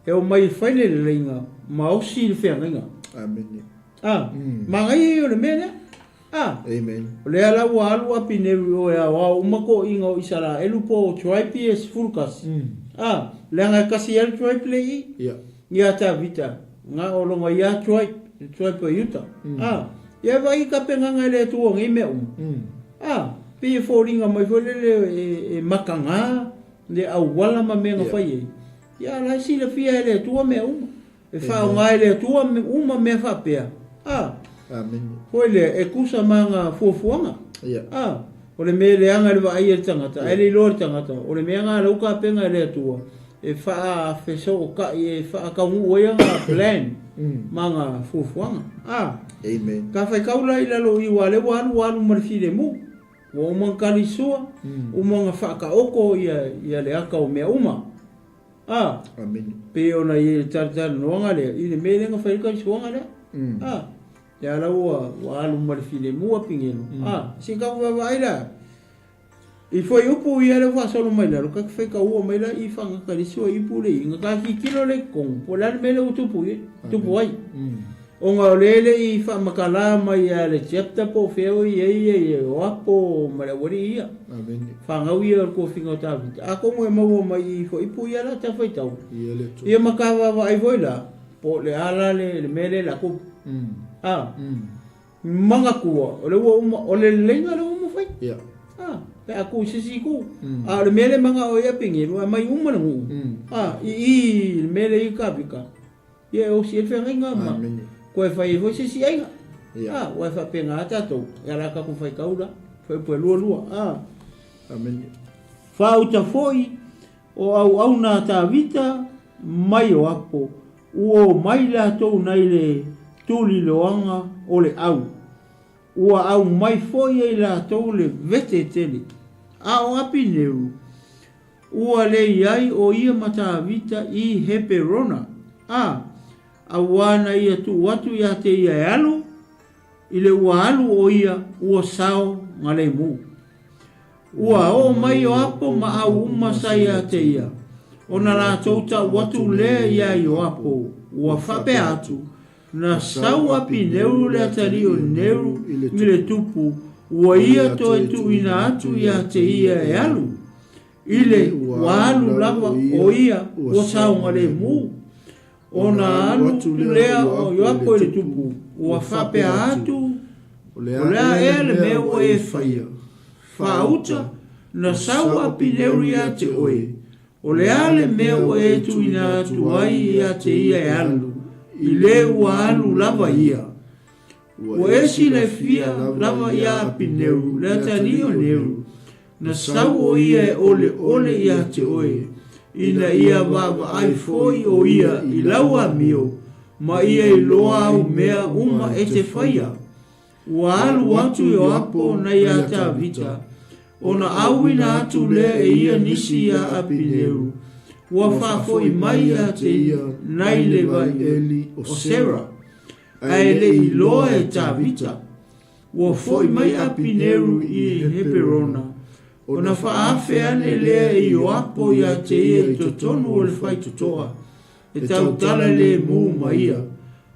E o mai e fai le leinga. Ma o si le fea nginga. Amen. Ma ngai o le mele. Amen. O le ala u alu a pingelu o e o umako inga o isara elu po tripe es fulkas. Le anga kasi el tripe le i. Ia ta vita. Nga o longa ia tuai po yuta. Ia vai ka penganga le tua ngi me pe foringa mai foi le makanga le au wala ma menga fai. Ia la si le fia le tua me e fa nga le tua uma me fa pe. Amen. Foi le e kusa manga fofuanga. O le me le anga le vai e tangata, ele lor tangata. O le me anga le ka penga le tua. E wha feso ka e wha ka uoia nga plan manga fufuanga. Amen. Ka whai kaula i lalo i wale walu marifile mu. Wa umankali sua, umanga wha ka oko ia le aka o mea uma. Amen. Pe ona i le tartar noanga le, i le mele nga whaika i suanga le. Te ala ua walu marifile mu a pingenu. Si ka ua la. I foi upu i ale wa solo mai la ka fe ka ua mai la I fanga ka riso I pule inga ka ki kilo le kong polar mele utupu tupu ai o nga lele I fa makala mai ale chapter po feo ye o apo mara wori ia amen fanga wi ko finga ta a ko mo mo mai foi pu ia la ta foi tau ia makava vai voi la po le ala le mele la ko manga kua o le o le lenga le mo foi pe aku sisi ku le mele manga o ia pingiru mai uma ngu I mele I kabika ye o si fe ringa ma ko fai vo sisi ai wa fa penga ta to era ka ku fai kaula foi po lua amen fa uta foi o au na ta vita mai o apo o mai la to nai le tuli loanga o le au ua au mai foi e la tau le vete tele. O api neu. Ua le iai o ia mata vita I heperona. Au wana ia tu watu ia te ia e alu. I le ua alu o ia ua sao ngale mu. Ua o mai o apo ma au umasa ia te ia. Ona la tauta watu le ia I o apo. Ua fape atu. Na sau api neuru le atari o neuru mile tupu ua ia to e tu ina atu ia te ia e alu. Ile wa alu lava o ia o sau ngale mu. O na alu lea o yoapo le tupu ua whape atu o lea e le meo e whaia. Whauta na sau api neuru ia te oe. O lea le meo e tu ina atu ai ia te ia e alu. I le ua alu lava ia. Ua esi le fia lava ia pineu, le atani o neu. Na sau o ia e ole ia te oe. Ina ia vava ai foi o ia I laua mio. ma ia I loa au mea uma e te whaia. Ua alu atu I o apo na ia ta vita. Ona awina atu lea e ia nisi ia apineu. Ua whafoi mai a te ia nai le vai eli o Sera. Ai le I loa e ta vita. Ua foi mai apineu I Heperona. Ona whaafe ane lea I o apo ia te ia I totonu o le whai tutoa. E tau tala le mu maia.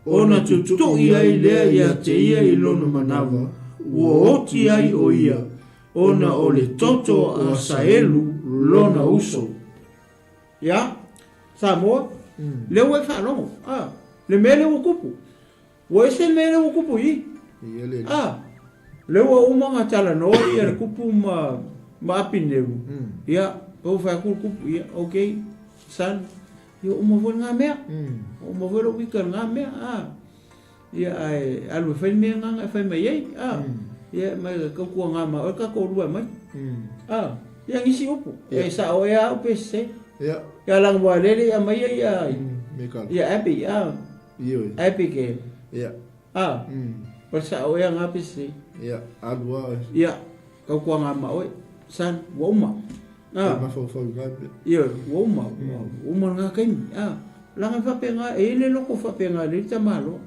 Ona tuto ia I lea ia te ia I lono manawa. Ua oti ai o ia. Ona o le toto a saelu lona uso. Ya? Samoa? Le ue whanongo. Le mele o kupu. Ua ese mele o kupu I. Le ua umanga tala noi ia le kupu ma apineu. Ya? Pau whakul kupu ia. Ok. San. Ia umavoi ngā mea. Umavoi lo wika ngā mea. Ia ai alu whai mea ngā whai mai ei. Ia mai ka kua ngā ma. Oi ka korua mai. Ia ngisi upu. Ia sa o ia upe se. Ia lang wa lele ia mai ia. Ia api. Api ke. Ia. Pa sa o ia ngā pese. Ia alua. Ia ka kua ngā ma. Oi san wa uma. Ia wa uma. Uma ngā kaimi. Langa whape ngā. E le loko whape ngā le ta malo.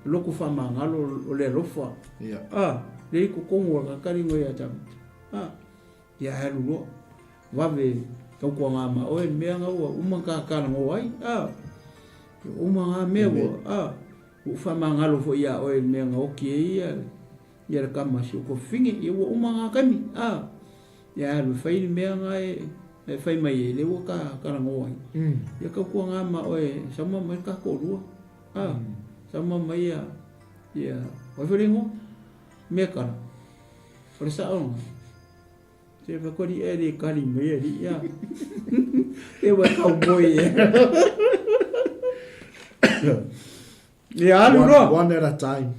Loko whamangalo o le rofa. Le ko kongo ka karingo ia tam. Ia haru lo. Wave kau kua ngā ma. Oe mea ngā ua umanga ka ngo ai. Uma ngā mea ua. Whamangalo fo ia oe mea ngā oki e ia. Ia le kamasi o ko whingi. Ia ua umanga kami. Ia haru whaini mea ngā e whai mai e. Le ua ka ngo ai. Ia kau kua ngā ma oe. Sama mai ka korua. Sama mai ia. Ia. Oe wharingo. Mea kara. Ore sa onga. Te whakori e re kari mea ri. Ia. E wa cowboy e. Ia alu roa. One at a time.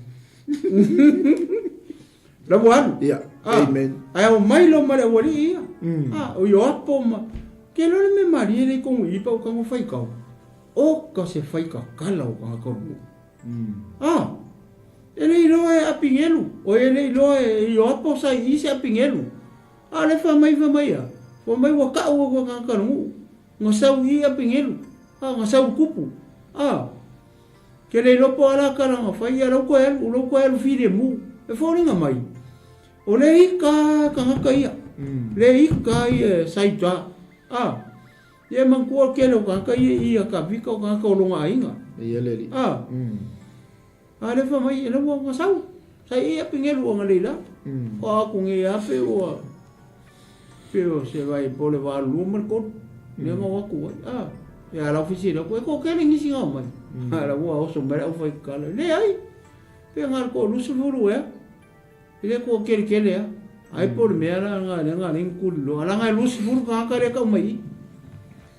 Ramu alu. Ia. Amen. Ai au mai lo mare wari ia. O yo apo ma. Ke lo me mari e kongu ipa o kango whai kau. O ka se whai ka kala o kanga koru. Ele ilo e apingelu. O ele ilo e yo apo sa i se apingelu. Ale fa mai ia. Fa mai wa ka o kanga koru. Ngo sau i apingelu. Ngo sau kupu. Ke le lo po ala kala nga whai a rauko elu fide mu. E whoringa mai. O le ika kangaka ia. Le ika ia saita. Ia mangkua kele o kangaka ia ka vika o kangaka o longa inga. Ia leli. Le wha mai e lawa nga sau. Sai ia pingelu o nga leila. O aku nge ape o. Pero se vai pole wa luman kot. Le nga waku wai. Ia la oficina ko e ko kele ngisi nga mai. La wa oso mera o fai kala. Le ai. Pe ngar ko lusu furu e. Ile ko kele ya. Ai por mera nga ngkulu. Ala nga lusu furu ka ka re ka mai.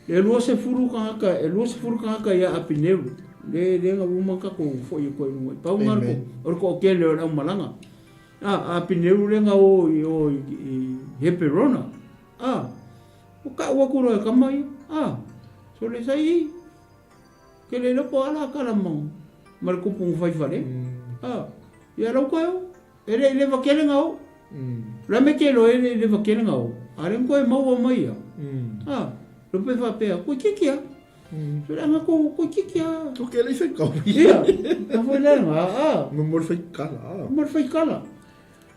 Le lusu furu ka ya apineu. Le nga umaka ko foi ko no. Pa ngar ko or ko kele o malanga. Apineu le nga o Heperona. O ka wa ko ro ka mai. So le sai. Ke le po ala kala mong. Mar ko pung fai fare. Ya ro ko ele le va kele ngau. La me kelo ele le va kele ngau. Are ko e mau mai. Lo pe fa pe ko kikia. So la ko kikia. O que ele fez kau. Ia. Ka foi le nga. Mor fai kala. Mor fai kala.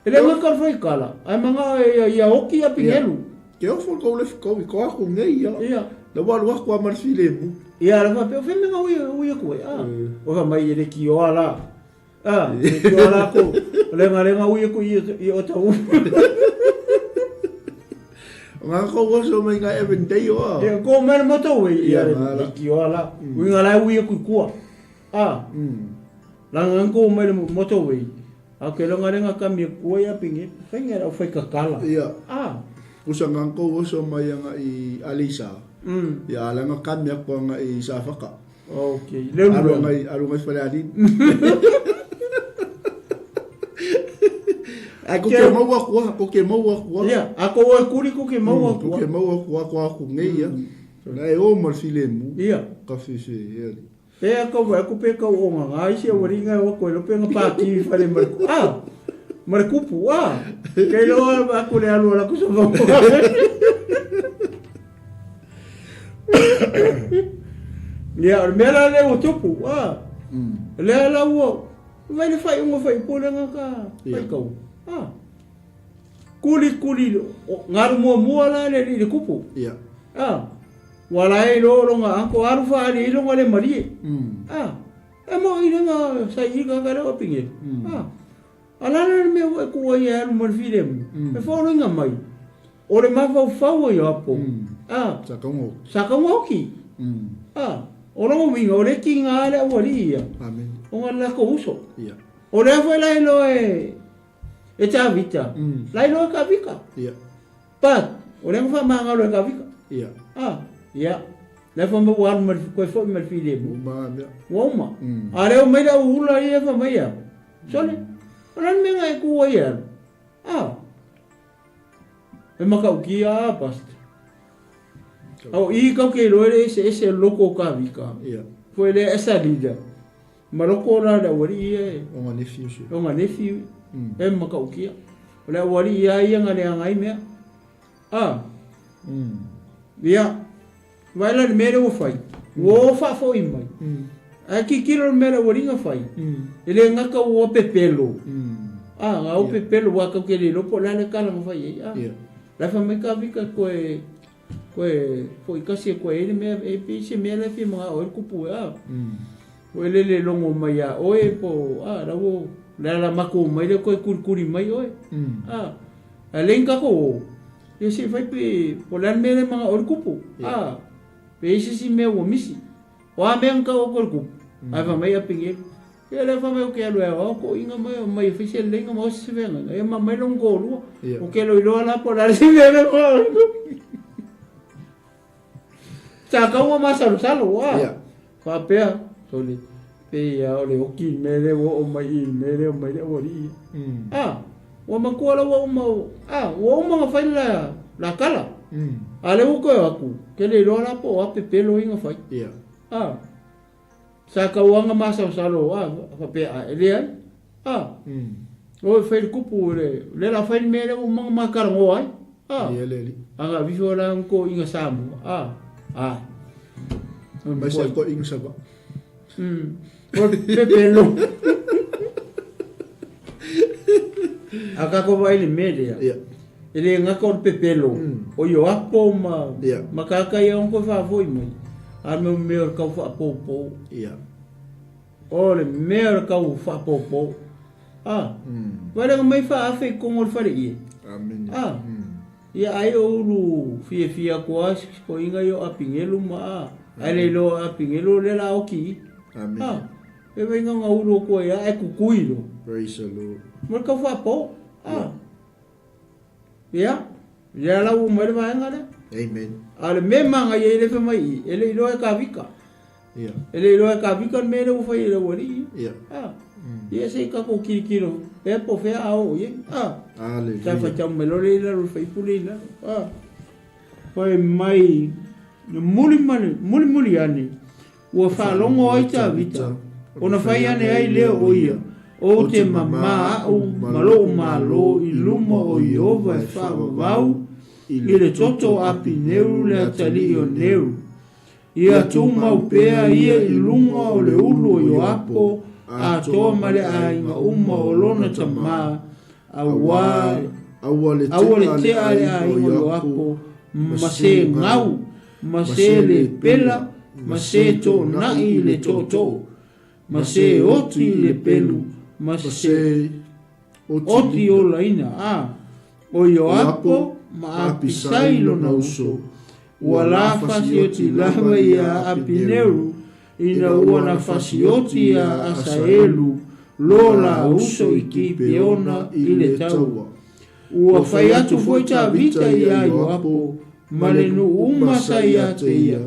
Ele nga ka fai kala. Ai manga ia oki a pingelu. Que eu for ko le ko ko ngai ia. Ia. La wa wa ko mar filemu. Ia la fa pe fe me nga uia ko. O fa mai ele ki o ala. Ki o ala ko. Lenga uia ko i o tau. Nga ko so mai nga even day o. Ia ko mer moto we ia ki o ala. Uia la uia ko kua. La ngo mer moto we. A ke lenga kami ko ia pingi. Fenga o fai kakala. Ia. Usa nga ko so mai nga i Alisa. Ya la nga kami ko nga i Safaka. Okay. Aro ngai fale ali. Ako ke mau wa. Ia, ako wa kuri ko ke mau wa. Ko ke mau wa ko ngai ia. So la e o mar filemu. Ia. Ka fise ia. Pea kau vai ku pe kau onga ngai se waringa o ko lo penga pa ki fale marku. Markupu Kai lo aku le alu la ku so va. Ya, mera le o tupu. Le la wo. Vai le fai un fai pula nga fai kau. Kuli ngaru mo la le kupu. Ya. Walai lo nga angko aru fa ali lo ngale mari. Emo ina nga sai ka ka pinge. Alana me ku ya no marfilem. Me fo no nga mai. Ore ma fa yo apo. Sakango ki. Ora mo winga ore ki nga le waria. Amen. O la ko uso. Ya. Ore fa lai lo e chavita. Lai lo ka vika. Ya. Pat, ore fa manga lo ka vika. Ya. Ya. La fa mo war mal ko fo mal filem. Woma. Are o me da ula ia fa mai ya. Sole. Ora me nga ku ia. E maka ukia past. Au I kau ke loere ese loko ka vika. Ia. Foi le esa lida. Maroko ra da wari e. Onga nephew se. Onga nephew. E maka ukia. Ola wari ia ia ngale ngai mea. Ia. Vai la mere o fai. Wo fa foi mai. Aki kilo mere wari nga fai. Ele ngaka o pepelo. O pepelo wa ka ke le lopo la le kala mo fai. Ia. La fa me ka vika koe foi kasi koe ele me e pise me la fi mga o kupu o ele longo mai oe po la wo la mako mai le koe kurkuri mai oe lenga ko e se vai pe polan me le mga o kupu pe ise si me o misi o a me ka o kupu fa mai a pingel ele fa mai o ke alo ko inga mai fi se lenga mo se venga e mai longo lu o ke lo la por dar si me Saka wa masalo fa pea soli pe ya ole oki mele wo o mai mele o mai o ri wa makola wa wa ma fa la kala ale u ko aku ke le lo la po a pepelo inga fa saka wa nga masalo fa pea ele o fa kupu le la fa mele o ma karango ai ele anga visola ko inga samu Mas saya kok ing saba. Por pepelo. Aka ko vai le media. Ele nga ko pepelo. O yo apo makaka ia onko fa foi mai. Arme meu ka fa popo. Ole meu ka fa popo. Wala mai fa afe ko ngol fa ri. Amen. Ia ai o lu fia kuas ko inga yo apingelu ale lo apingelu le la oki. Amen. E venga nga ulo ko ia e kukuilo. Praise the Lord. Mo ka fa po. Ia. Ya la u mo va ngale. Amen. Ale me manga ye le fa mai ele lo e ka vika. Ia. Ele lo e ka vika me le u fa ile wori. Ia. Ia se ka ko kilo. E po fe ao ye. Ale. Ta fa cham melore la ru fa ipulina. Foi mai muli ani. Wa fa longo ai ta vita. Ona fai ane ai leo o ia. O te mama o malo i lumo o Iova e fa vau. I le toto api neu le atali o neu. Ia tuma upea ia i lunga o le ulu o Ioapo. A toa mare a inga uma o lona tama. Awa le te ale a inga o Ioapo. Ma se ngau. Ma se le pela. Ma se to nai le toto. Ma se oti le pelu. Ma se oti o laina. O Ioapo ma apisai lo na uso. Ua la fasioti lava ia apineru. Ina ua na fasioti a asaelu. Lola uso i ki peona i le taua. Ua fai atu foi ta vita ia Ioapo. Ma le nu uma sa ia te ia.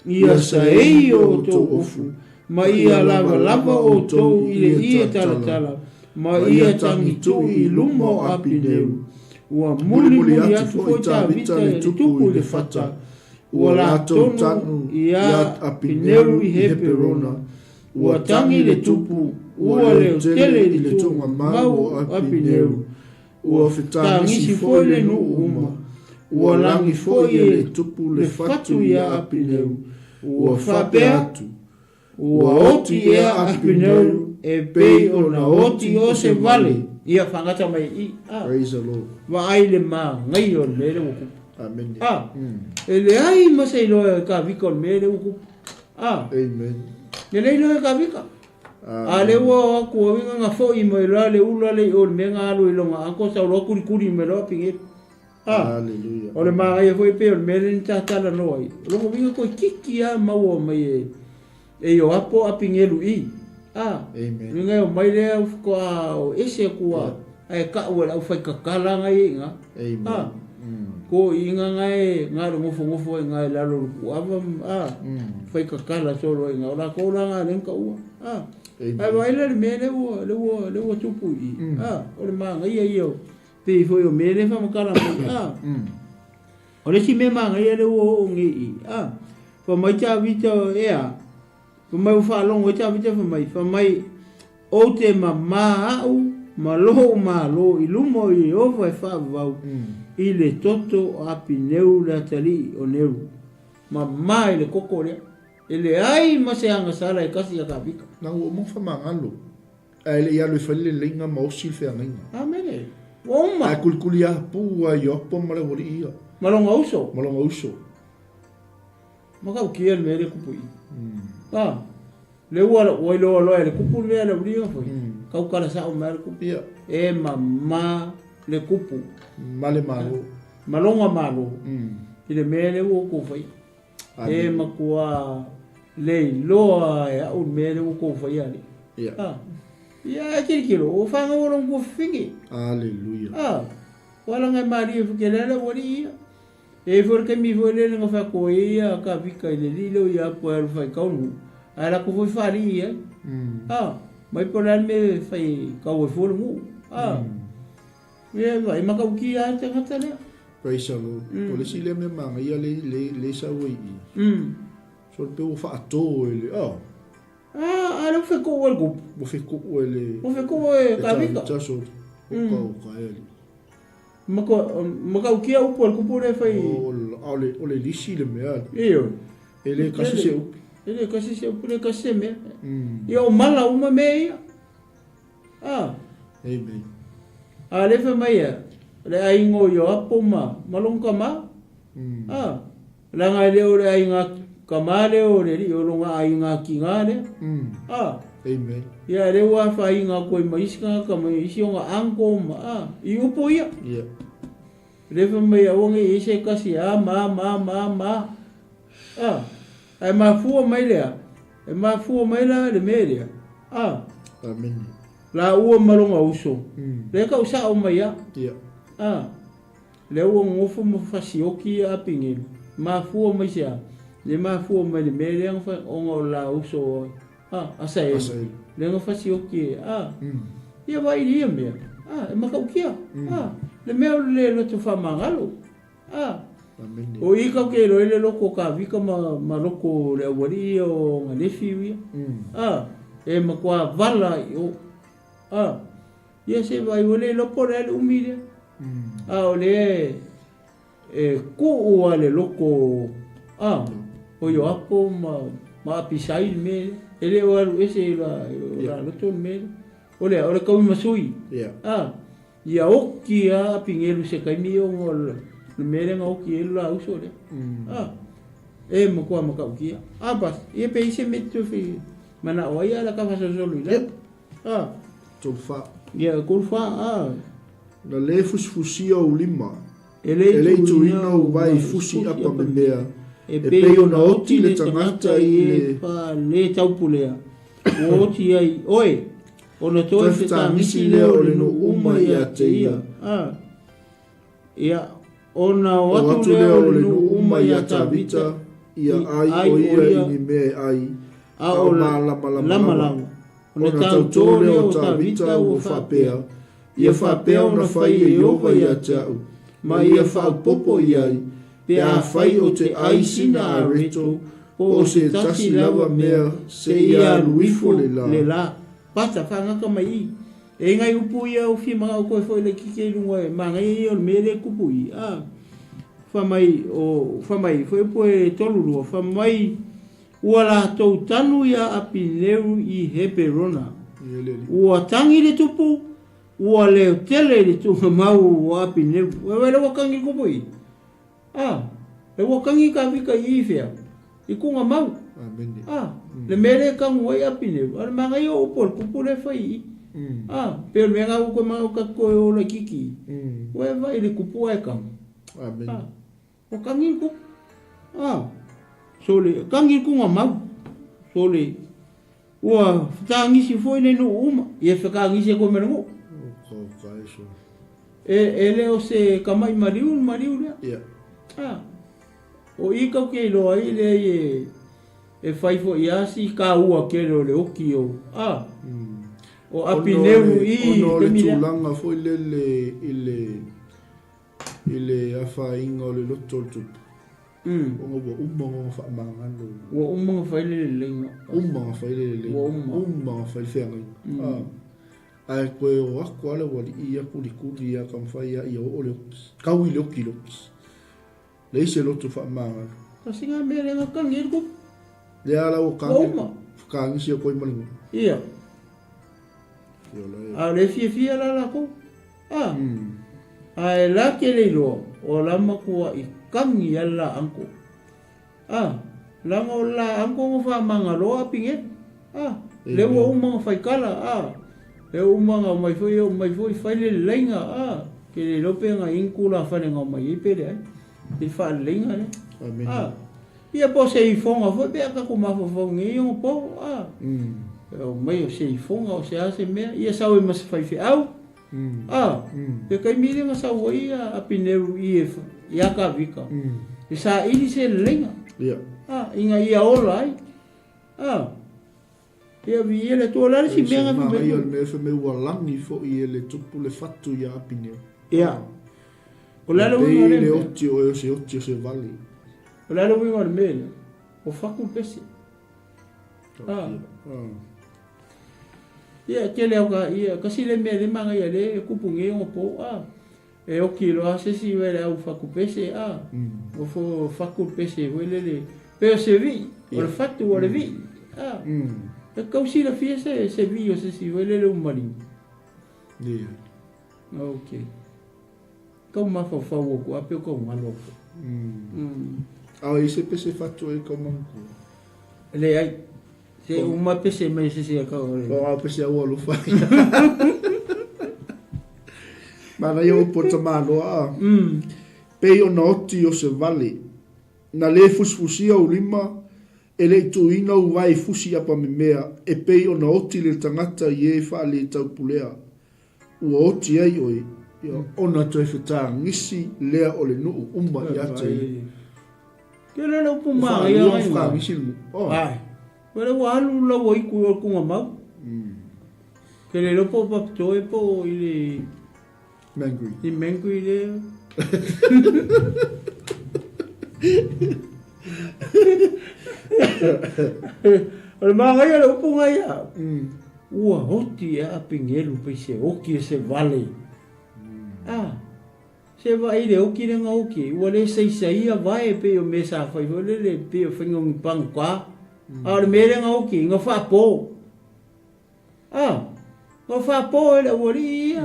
Ia sa ei o tō ufu. Ma ia lava o tō i le ia talatala. Ma ia tangitu i lumo apineru. Ua muli atu foi ta vita le tuku le fata. Ua la tonu i a apineru i he perona. ua tangi le tupu, ua leo tele i le tonga mau api neu, ua whetangisi foi le nu uma, ua langi foi e le tupu le fatu ia api neu, ua whape atu, ua oti ia api neu, e pei o na oti o se vale, ia whangata mai i, Praise the Lord. wa ai le maa, ngai o le le wuku. Amen. E le ai masa i loa ka vika o me le wuku. Amen. Le le loa ka vika. A le ua aku a winga nga fo i mai la le ula le o le menga alu i longa anko sa uro kuri kuri me loa pingi. Hallelujah. O le maa ia foi pe o le mele ni tātala noa i. Longa winga koe kiki a maua mai e o apo a pingelu i. Amen. Winga o mai lea ufiko a o ese kua ai ka ua au fai kakala ngai inga. Amen. Ko inga ngai ngaro ngofo ngai lalo ku ava fai kakala solo inga ora ko nga lenka ua. Ai vai le mele ua tupu i. O le manga ia io. Pe foi o mele fa makala mo. O le si me manga ia le ua o ngi i. Fa mai ta vita ea. Fa mai fa longo ta vita fa mai o te mama au malo i lumo i ovo e fa vau. I le toto o api neu le atali o neu. Ma mai le koko lea. E le ai ma se anga sala e kasi a kapika. Na ua mo fa mangalo. E le ia le fale le inga mausi fe anga. Amene. Oma. Ai kulikuli a pu a yopo ma le wori ia. Malonga uso. Malonga uso. Maka ukia le mere kupu i. Le ua oi loa le kupu lea le uri nga foi. Kau kala sa o mere kupu. Ia. E ma le kupu. Male malo. Malonga malo. I le mere ua ko fai. E makua le loa e au mere ua ko fai ali. Ia. Ia kilo. O whanga warong ko whingi. Hallelujah. Wala ngai maria whikelele wari ia. E forke mi voelele nga whako ia ka vika i le lilo ia po alu whai kaunu. Ala ko foi whari ia. Mai polan me whai kau e furu ngu. Ia vai makauki a te ngata lea. Praise the Lord. O le sile me manga ia le sa wei i. So pe o wha ato e le. Ala wheko ua le kupu. O wheko o le. O wheko e ka vika. Taso. O ka e le. Makauki a upo le kupu le whai. O le lisi le mea. Iyo. E le kasi se upi. Ele kasi se upu le kasi se mea. Ia o mala uma mea ia. Amen. A le wha mai a. Le aingo i o apo malong ka ma. Langa leo le ainga ka ma leo le ri o longa ainga ki ngā le. Amen. Ia le ua wha ainga koe maisika ka mai isi o ngā anko ma. I upo ia. Ia. Le wha mai a onge i se kasi ma. Ai mafua mai lea. E mafua mai la le mea lea. Amen. La ua malonga uso. Le ka usa o mai a. Ia. Le ua ngofo mo fasioki a pingin. Mafua mai sea. Le mafua mai le mea lea ngfa onga la uso. Asai. Le nga fasioki. Ia vai lia mea. E makaukia. Le mea le loto wha mangalo. Amen. O i kau ke loe le loko ka vika ma loko le awari o ngā nefi wia. E makua vala i o. Ia se vai o le loko le umi le. O le ko o le loko. O yo apo ma apisai me. Ele o alu ese la loto me. O le kau masui. Ia oki a pingelu se kaimi o ngol. Le mere nga oki e la uso le. E makua makaukia. Bas, ia pe ise metu fi. Mana o ia la ka fasa solo ile. Tolfa. Ia kulfa. Na le fusfusia o lima. Ele tuina o vai fusi apa me mea. E peo na oti le tangata i le taupulea. O oti ai, oe. O na toi feta misi leo le no uma ia te ia. Ia. Ona watu leo le nu uma ia tabita. Ia ai o ia ini me ai. O lama. Ona tautore o tabita o whapea. Ia whapea ona whai e ova ia tau. Ma ia whaupopo iai. Pea whai o te aisina a reto. o se tasi lava mea se ia luifo le la. Pata whangaka mai i. E ngai upu ia o fi mga o koe foi le kike lunga e mangai i o me le kupu i. Whamai foi upu e tolurua. Whamai ua la tau tanu ia api neu i heperona. Ua tangi le tupu. Ua leo tele le tunga mau o api neu. Ua le wakangi kupu i. Le wakangi ka vika i fea. I kunga mau. Le mere kangu ai api neu. Ala mangai o upu kupu le fai i. Pero me ngau ko mau ka ko o la kiki. Ua vai le kupu ai kangu. O kangi ku. Sole kangi ku nga mau. Sole. Ua tangi si foi le no uma. Ia whakangi se ko merengo. E leo se kamai mariu lea. O i kau ke loa i le e whaifo i asi ka ua ke lo le oki o. O api neu i ono le tūlanga foi le awha inga o le loto tupu. Ongo wa umanga whaamangano. Wa umanga whaile le lenga. Umanga whaile le lenga. Umanga whaile whengai. Ai koe o ako ale wali ia kuri ia kam whai ia o le kaui le oki. Le ise loto whaamangano. Ka singa mea renga kangi ergo. Le ala o kangi. Kangi si a koe malingo. Ia. Le fia la ko. Ai la ke le lo o la makua i kangi ala anko. La ngo la anko ngo fa manga lo apinge. Le wo umanga faikala. Le umanga mai foi faile lenga. Ke le lope nga inkula fa nga mai ipere ai. Te fa lenga le. Amen. Ia po se ifonga foi be ka ko mafo ngi o po. O mai o se ifonga o se ase mea. Ia sau e mas fai fe au. Pe kai mire nga sa ia apineu i aka vika. E sa ili se lenga. Inga ia ola ai. Ia vi ele tu ola si mea nga vi. Ia me fe me walangi fo i ele tupu le fatu ia apineu. Ia. O lalo winga le oti o se vali. O lalo winga le mele. O faku pesi. Ia ke leo ka ia kasi le me le manga ia le kupunge o po e o kilo ase si vele au faku pese o fo faku pese vele le pe se vi o le fatu o le vi e kausi la fie se vi o se si vele le umari ia okay kau ma fa o ko ape ko malo ai se pese fatu e como le ai se uma pese mai se ka o pese o lo fai mana yo pota malo pe o noti o se vale na le fusfusia o lima ele tu ina o vai fusi apa me mea e pe o noti le tangata ye fa le tau pulea o oti ai oi ona toi feta ngisi lea o le no umba ya tai ke le no puma ia ai Wala walu la wai ku ku ngama. Ke le lopo pa toe po ile mangui. I mangui le. Al manga ia lo punga ia. Ua hoti a pingelu pe se oki se vale. Se vai le oki le nga oki. Ua le sei vai pe o mesa fai le pe o fingong pang kwa. Ar mere nga oki nga fa po. Nga fa po ele wori.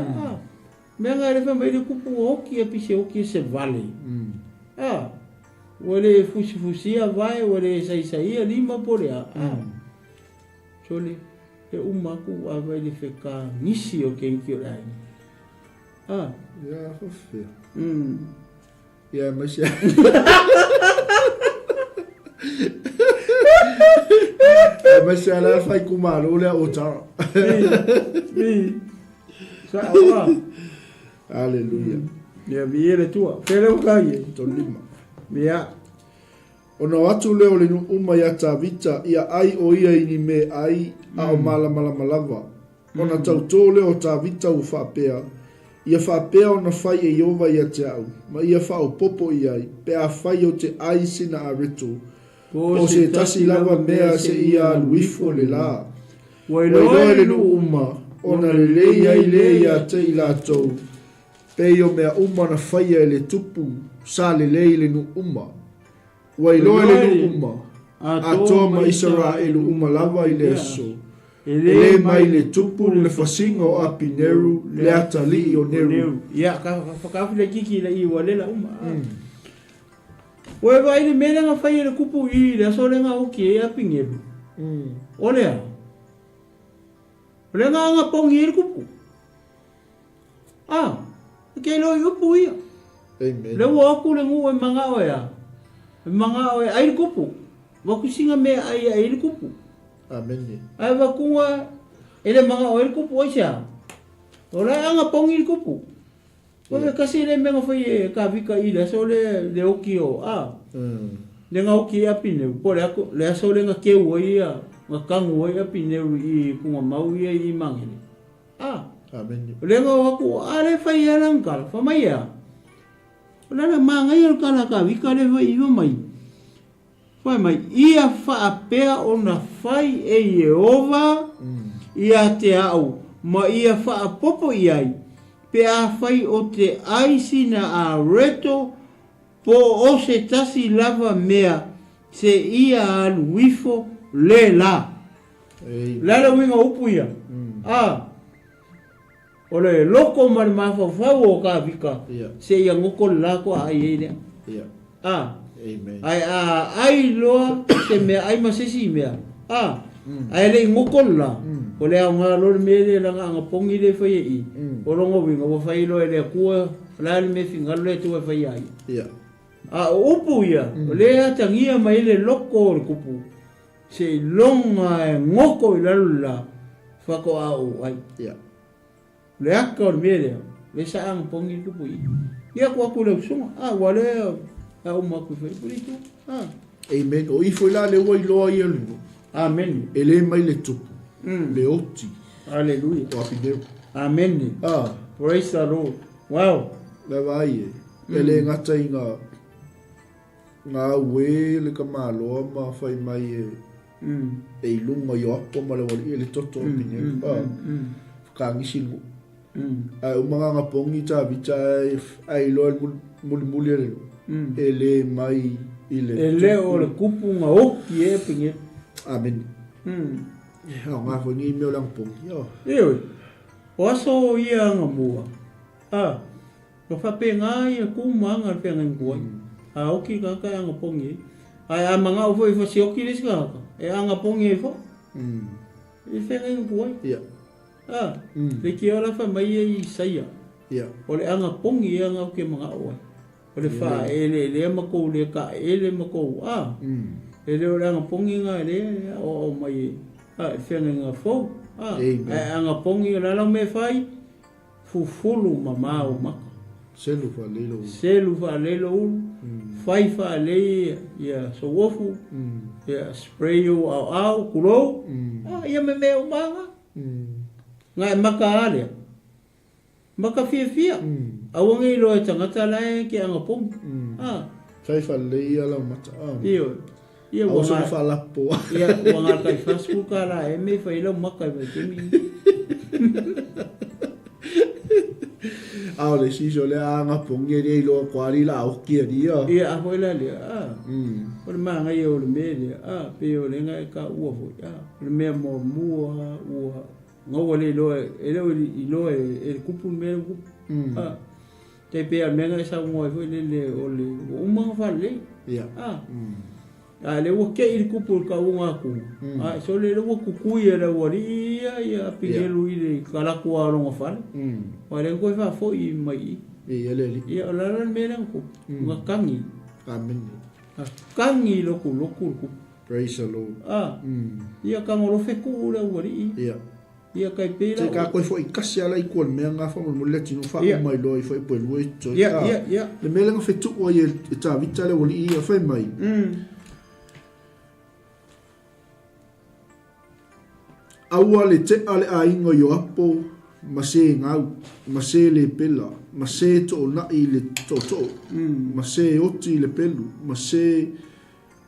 Me nga le fa mai kupu oki e pise oki se vale. Wale fusi vai wale sai lima pole Sole e umaku ava ele feka nisi o kenki rai. Ja, fofia. Ja, mas ja. Mas ela faz com malo le o tá. Aleluia. Ya viere tua. Fele o kai to lima. Mea. Ona atu leo le uma ya tavita ia ai o ia ini me ai a o malava. Ona tauto leo tavita u whapea. Ia whapea ona whai e iova ia te au. Ma ia whao popo i ai. Pe a whai o te ai sina a reto. o se tasi lava mea se ia luifo le la. Wailoa le nu uma, ona le leia i leia te i la tau. Pei o mea uma na whaia le tupu, sa le lei le nu uma. Wailoa le nu uma, a toa ma isara e lu uma lava i le aso. E le mai le tupu le fasinga o api neru, le atali o neru. Ia, ka whakafu le kiki le i wale la uma. Oe vai le mele nga whaia le kupu i le aso le nga uki e api ngeru. Olea. Le nga nga pongi e le kupu. Kei lo i upu ia. Le waku le ngu e manga o ea. Manga o ea ai le kupu. Wakusinga me ai le kupu. Amen. Ai wakunga ele manga o le kupu o sia. Ola anga pongi le kupu. Oe kasi le menga fai ka vika i le so le oki o. Le nga oki api ne. Po le ako le aso le nga keu o ia. Nga kangu o ia api ne i kunga mau ia i mangele. Amen. Le nga waku ale fai alangkal. Famai ia. Ola le manga ia kala ka vika le fai i mai. Fai mai, ia whaapea o na whai e Yehova ia te au, ma ia whaapopo iai, pe a whai o te aisi na a reto, po o se tasi lava mea, se ia alu wifo le la. Lala winga upu ia. O le loko mari mawhawhau o ka vika, se ia ngoko lako a ai eile. Amen. Ai loa se mea ai masesi mea. Ai le ngokola. O le nga lo me le nga nga pongi le fai i. O rongo winga o fai lo le kua la le me finga le tu fai ai. Upu ia. O le atangia mai le loko o kupu. Se longa ngoko i la fako au ai. Le aka o me le sa ang pongi kupu i. Ia ko aku le sunga. Wale o maku fai pulito. Amen. O ifo la le wai loa ia lu. Amen. Ele mai le tupu. Le oti. Hallelujah. O api deu. Amen. Praise the Lord. Wow. Le vai e. Ele ngata i ngā ue le ka māloa ma fai mai e. E ilunga i apo ma le wali e le toto api deu. Whakangisi lu. Ai umanga ngā pongi tā vita ai loa muli e le. Ele mai ile ele o le kupu nga oki e pinge. Amen. Ngā whangi i meo lang pongi. Ewe, o aso ia nga mua. Ka whape ngā ia kumanga pe ngai kuai. Oki kaka anga pongi. Ai mga ufo i whasi oki lesi kaka. E anga pongi e wha. I whengai kuai. Le ki ora wha mai e i saia. O le anga pongi e anga uke mga oai. O le wha ele mako le ka ele mako ele o anga pongi nga ele o mai whenga nga fau anga pongi o lalau me whai fufulu mama o maka selu wha lelo ulu whai wha le ia so wofu ia spray o au kurou ia me o manga nga e maka alea maka fia awangi i loa tangata lai ki anga pong. Kai whalei ala mata. Iyo. Au sa whalapo. Ia, wangar kai whasku ka la e me whailau makai mai temi. Ao le siso le anga pongi e rei loa kuari la auki a ria. Ia, a hoi la lea. O le maa ngai o le me lea. Pe o le ngai ka ua hoi. O le mea mo mua ua. Ngau le loa, e leo i loa e kupu mea kupu. Te pea menga e sa ngoi foi le o le umanga fa le. Le wo ke i kupu ka unga ku. So le wo kukui e le wari ia pingelu i le kalaku a ronga fa. Wa le ko fa fo i mai. Ele. Ia la la me ku. Nga kangi. Amen. Kangi loku. Praise the Lord. Ia ka ngoro fe ku le wari. Ia kai pera. Te ka koe foi kasi ala i kuan mea ngā whamu mo leti no wha mai loa i whai poe lue to. Ia. Le mea langa whetu o i e tā vita le wali i a whai mai. Aua le te ale a ingo i o apo ma se ngau, ma se le pela, ma se to o nai le to. Ma se oti le pelu, ma se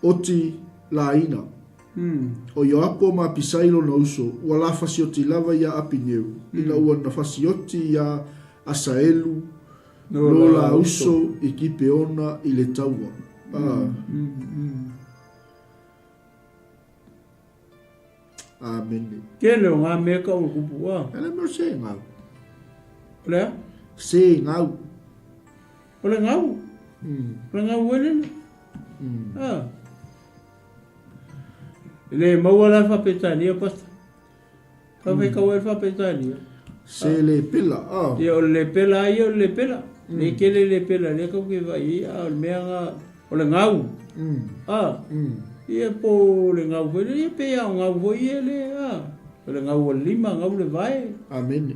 oti la ina. O yo apo ma pisailo na uso, ua la fasioti lava ia apineu. Ina ua na fasioti ia asaelu, no la uso i kipe ona i le taua. Amen. Kele o ngā mea kau kupu wā. Ele mea se ngau. Lea? Se ngau. Ole ngau? Ole ngau wene? Le maua la whapetania pasta. Whawhai kau e whapetania. Se le pela. Ia o le pela ai o le pela. Le kele le pela. Le kau ke vai ia o le mea ngā. Ole ngau. Ia po le ngau wene. Ia pe au ngau hoi e le. Ole ngau o lima. Ngau le vai. Amen.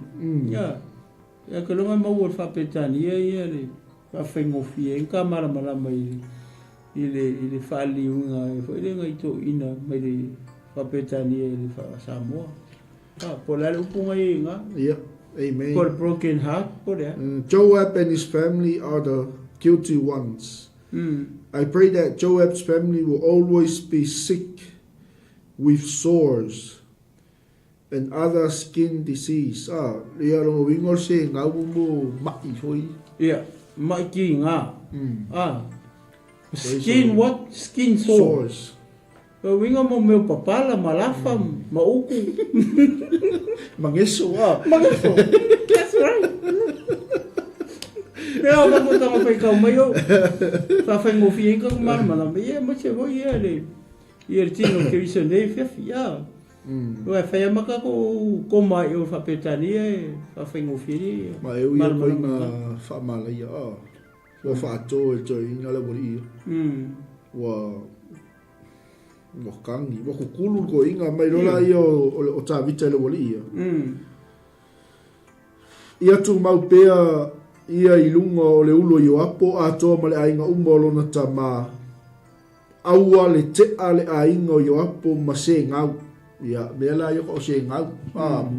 Ia ke longa maua whapetania ia le. Whawhengofie. Ka maramarama i le whaali unga. E le ngai to ina. Mai le whapetania i le Samoa. Po lale upunga i inga. Yeah. Amen. For a broken heart. Joab and his family are the guilty ones. I pray that Joab's family will always be sick with sores and other skin disease. Ia rongo wingo se ngau mo mai hoi. Yeah, mai ki ngā. Skin what? Skin sores. Wingo mo meu papala, malafa, mauku. Mangeso. Mangeso. That's right. Pea o kako tanga whai kau mai o. Whawhai ngofi e kako marama. Ia, mache hoi ia le. Ia le tino kirisa nei whiawhi, ia. Ua whai amaka ko mai o whapetania e whawhai ngofi e. Ma e ui e koi ngā whamala ia. Ua whaato e toi inga le wari ia. Ua kangi. Ua kukulu ko inga mai rola ia o tā vita le wari ia. Ia tu mau pea ia i lunga o le ulo i o apo a toa ma le ainga umolo na ta ma aua le te a le ainga o i o apo ma se ngau. Ia, mea la i o se ngau.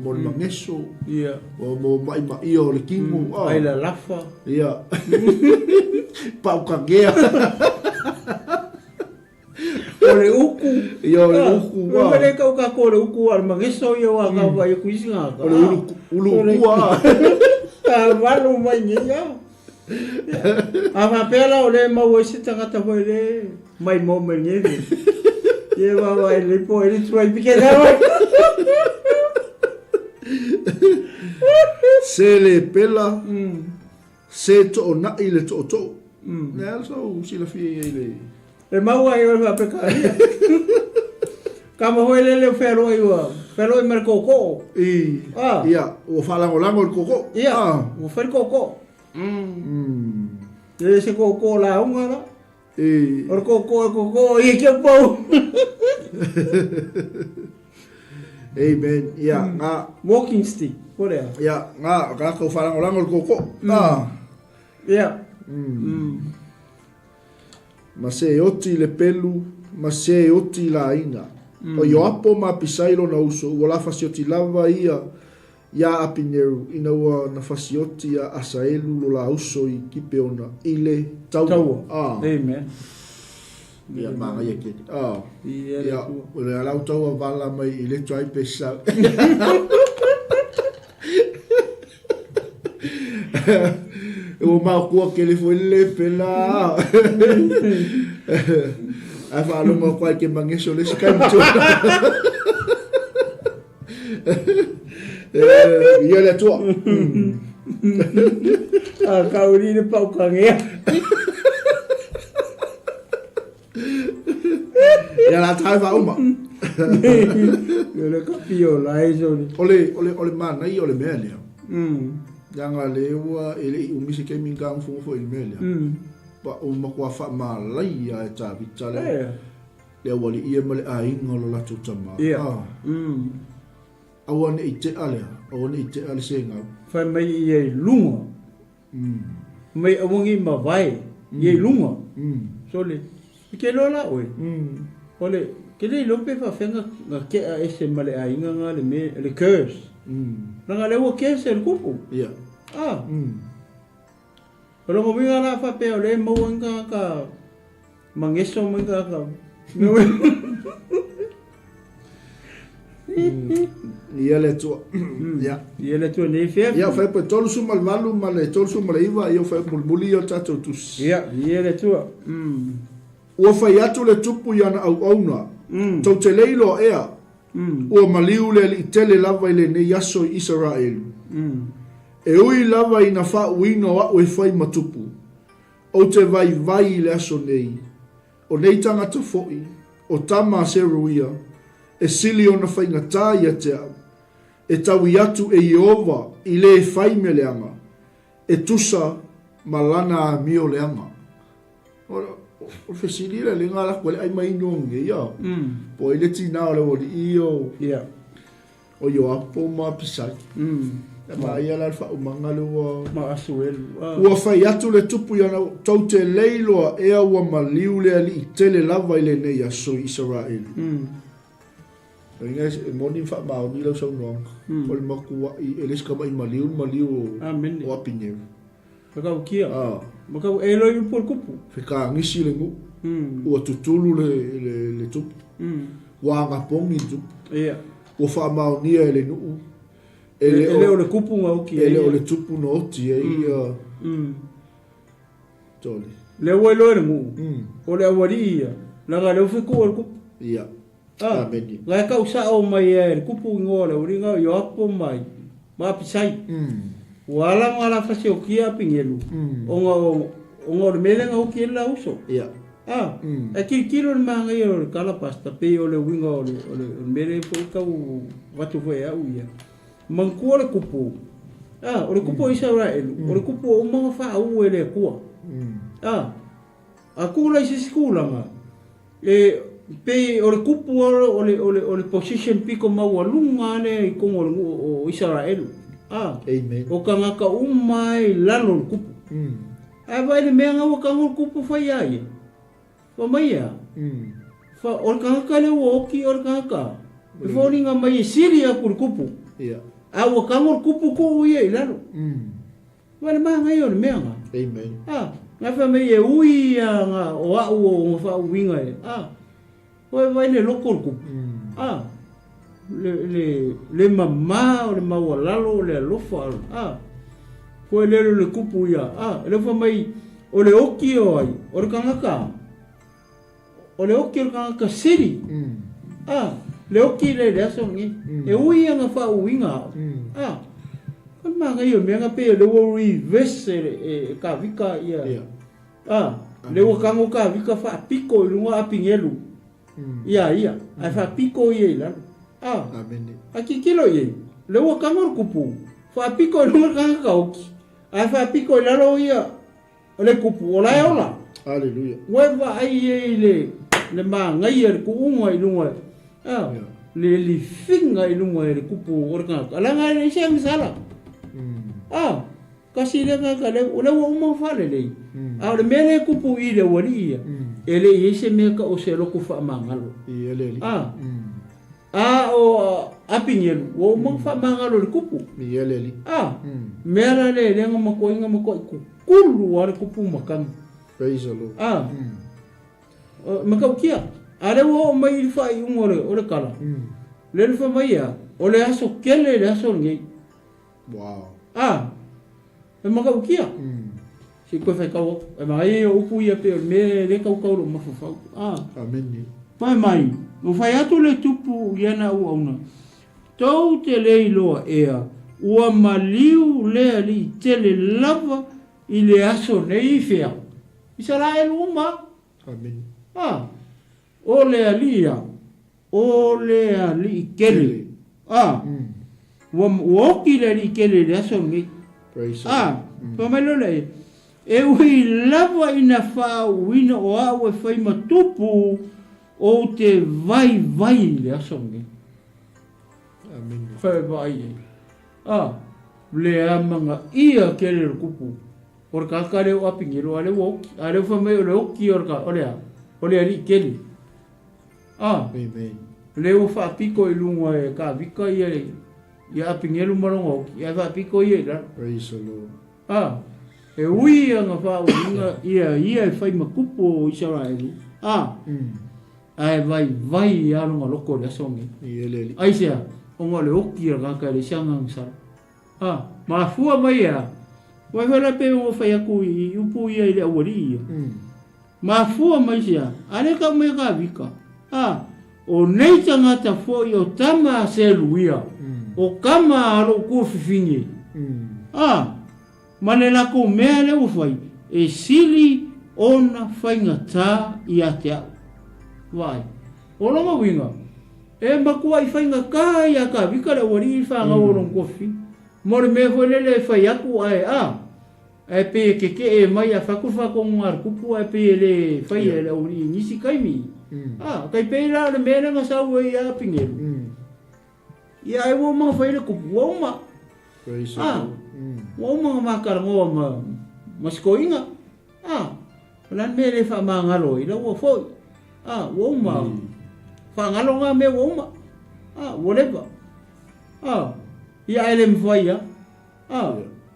Mo le mangeso. Ia. O mo mai ma i o le kingu. Ai la lafa. Ia. Pau kangea. O le uku. Ia o le uku. O le kau ka ko le uku al mangeso i o a kau vai e kuisi ngā. O le ulu ukua. Walu mai nia. Ama pela o le mau ese tangata foi le mai mo me neve. Ye va vai le po ele tuai pequena. Se le pela. Se to na ile to to. Ne so si la fie ile. Le mau ai va pecaria. Kama hoi le whero i ua. Whero i mara koko. Ia, o whalangolango i koko. Ia, o whero koko. Le se koko la unga la. O koko, i kia pau. Amen. Ia, ngā. Walking stick, korea. Ia, ngā, kako whalangolango i koko. Ia. Ma se oti le pelu, ma se oti la inga. O yo apo ma pisailo na uso, ua la fasioti lava ia apineru, ina ua na fasioti a asaelu lo la uso i kipe ona, ile taua. Amen. Ia manga ia kete. Ia, ule alau taua vala mai i le tuai pesa. O ma kua ke le foi le pela. A falo mo kwai ke mangeso le skanto. Ia le tua. Kauri le pau kangea. Ia la tai fa uma. Ia le kapio la eso. Ole mana i ole melia. Janga lewa ele umisi ke minga mfu fo il melia. Pa o makua fa malai ya ta vitale. Le wali ia male a ingolo la tutama. Awan ite ale, awan ite ale senga. Fa mai ye lunga. Mai awangi ma vai ye lunga. Sole. Ke lola oi. Ole, ke le lope fa fenga ke a ese male a inga le me le curse. Nanga le wo ke se kupu. Ia. Pero mo vinga la fa pe ole mo nga ka mangeso mo nga ka Ia le tua. Ya. Ia le tua nei fea. Ia fai pe tolu suma le malu ma le tolu suma le iwa ia fai mulmuli o tatou tusi. Ia le tua. Ua fai atu le tupu iana au auna. Tau te leilo ea. Ua maliu le li tele lava i le ne yaso i Israelu. E ui lava i na wha uino a ue fai matupu. O te vai vai i le aso nei. O nei tangata foi. O tama seruia. E sili o na whaingatā ia te au. E tau i atu e Iova i le whai me leanga. E tusa malana a mio leanga. O whesili le ngā lakwa le ai mai nonge ia. Po i le tina o le wadi i o. O yo apo ma pisai. Ma ia la wha umanga lua. Ma asu elu. Ua whai atu le tupu iana tau te leiloa ea ua maliu le ali i tele lava i le nei aso Israelu. Inga moni fa ma ni lo so no. Pol maku i eles ka mai maliu o apineu. Ka o kia. Ma ka e lo i por kupu. Fika ngisi le ngu. O tutulu le tupu. Wa nga pongi tupu. Ia. O fa ma ni ele nu. Ele o le kupu nga o kia. Ele o le tupu no oti e ia. Toli. Le o lo le ngu. O le awari ia. La ga le fiku o kupu. Ia. Ngai ka usa o mai e kupu ngole uri nga yo apo mai ma pisai wala ngala fasi o kia pingelu o nga mele nga o kia la uso e kilo ma ngai o kala pasta pe o le winga o le mele fo ka u watu fo ya uia manku o le kupu o le kupu Israel o le kupu o mga fa u ele kua a kula isi skula nga pe o le kupu o le position piko mau alunga ne i kongo o Israel. Amen. O ka ngaka umai lalo le kupu. Ai vai le mea ngau ka ngau kupu fai ai. Fa mai a. Fa o ka ngaka le woki o ka ngaka. E fa ringa mai Syria kur kupu. A o ka ngau kupu ko ui ai lalo. Vai le maa ngai o le mea nga. Amen. Nga fa mai e ui nga o au o nga fa uinga e. Vai le loko le kupu. Le mamā o le maualalo o le alofa. Koe lelo le kupu ia. Le fa mai o le oki o ai. O le kangaka. O le oki o le kangaka siri. Le oki le aso ngi. E ui anga wha uinga. Koe maa ngai o meanga pe le wo reverse e ka vika ia. Le wo kango ka vika wha piko i lunga apingelu. Ia, ai fa piko ye la. Amen. Aki kilo ye. Le wa kamor kupu. Fa piko no ka kauki. Ai fa piko la ro ia. Le kupu ola ola. Hallelujah. Wa va ai ye le ma ngai er ku unga i lunga. Le li finga i lunga le kupu orka. Ala ngai le sem sala. Kasi le ka le wa uma fa le. Le mele kupu i le wali ia. Ele ese meka o se loko fa mangalo. Ele. O apingelu o mo fa mangalo le kupu. Ele. Mera le nga mako ku kulu wa le kupu makan. Praise the Lord. Maka kia. Ale wo mai fa i umore o le kala. Le fa mai ya. O le aso kele le aso ngi. Wow. Maka kia. Si koe whai kau, e mai o upu ia pe me le kau kau lo mawhawhau. Amen. Pai mai, o whai atu le tupu iana u auna. Tau te leiloa ea, ua maliu lea li tele lava i le aso nei whea. Israel uma. Amen. O lea lia, o lea li kele. Ua oki lea li kele le aso nei. Praise God. Pa mai lo lea. E ui lava ina whau ina o au e whai matupu o te vai le asongi. Amen. Whai vai e. Le amanga ia kere le kupu. Or kakare o apingiro ale woki. Ale whamai o le oki or ka olea. Olea li kere. Amen. Le o whaapiko i lunga e ka vika ia le. Ia apingiro maronga oki. Ia whaapiko ia la. Praise the Lord. E ui anga whau inga ia e whai makupo o Israel. ai vai alo ngaloko le songi Ieleli. ai sia onga le oki ra ka le sianga ngsa ma fua mai wai wala pe o fa yaku i upu ia ile awari ma fua mai sia ale ka me ka vika o nei tangata fo i o tama se luia o kama alo ku fifingi mane la ko mea le ufai e sili ona fainga ta i atea vai o longa winga e makua i fainga ka i aka vika le wari i whanga orong kofi mori me fo lele fai aku ai e pe ke e mai a whakufako ngar kupu e pe le fai le uri nisi kaimi kai pe la le mena nga sau e a pingeru ia e wo ma fai le kupu wo ma wo ma makar ngo ma skoinga lan me le fa mangalo i lo foi wo ma fa ngalo nga me wo ma wo le ba ia ele mfai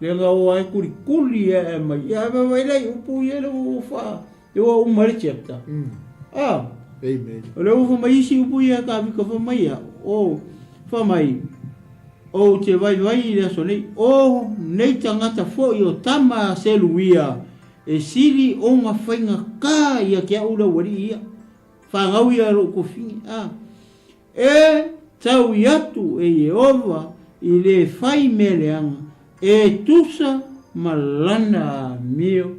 le nga o ai kuli e mai ia mai lai upu ia lo fa yo o mari chepta amen le o fa mai si upu ia ka vika fa mai o fa mai o te vai le so nei o nei tangata fo i o tama se luia e siri o nga fainga ka ia ke ula wari ia fa ngau ia ro ko fi e tau iatu e Yehova i le fai meleanga e tusa malana mio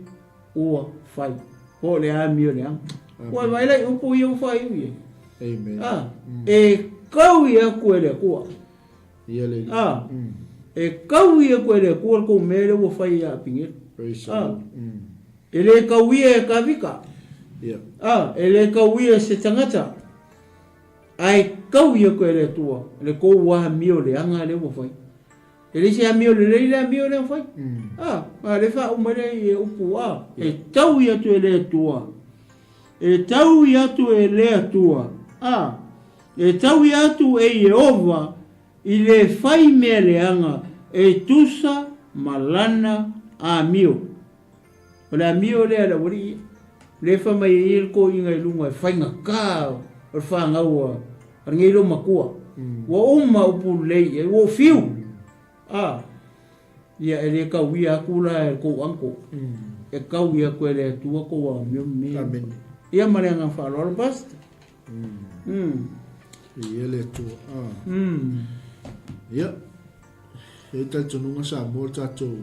ua fai po le a mio le ang ko vai lai upu i fai ui amen e kau ia ko le ko Ieleli. E kau ia ko le ko mele ua fai a pingir ele kau ia ka vika ele kau ia se tangata ai kau ia ko le tua le ko wa mio le anga le ua fai ele se mio le mio le fai le fa o mare e upu e tau ia tu ele tua e tau ia tu ele tua e tau ia tu e Yehova i le fai mea leanga e tusa malana a mio o le a mio le ala wari le fa mai il ko inga i lunga e whainga ka o whanga ua ngai lo makua wa uma upu lei e wo fiu ia e le kau ia kula e ko anko e kau ia ko le tua ko wa mio mio ia marenga whalo alo basta ia le tua ia e tai tununga sa mo tatou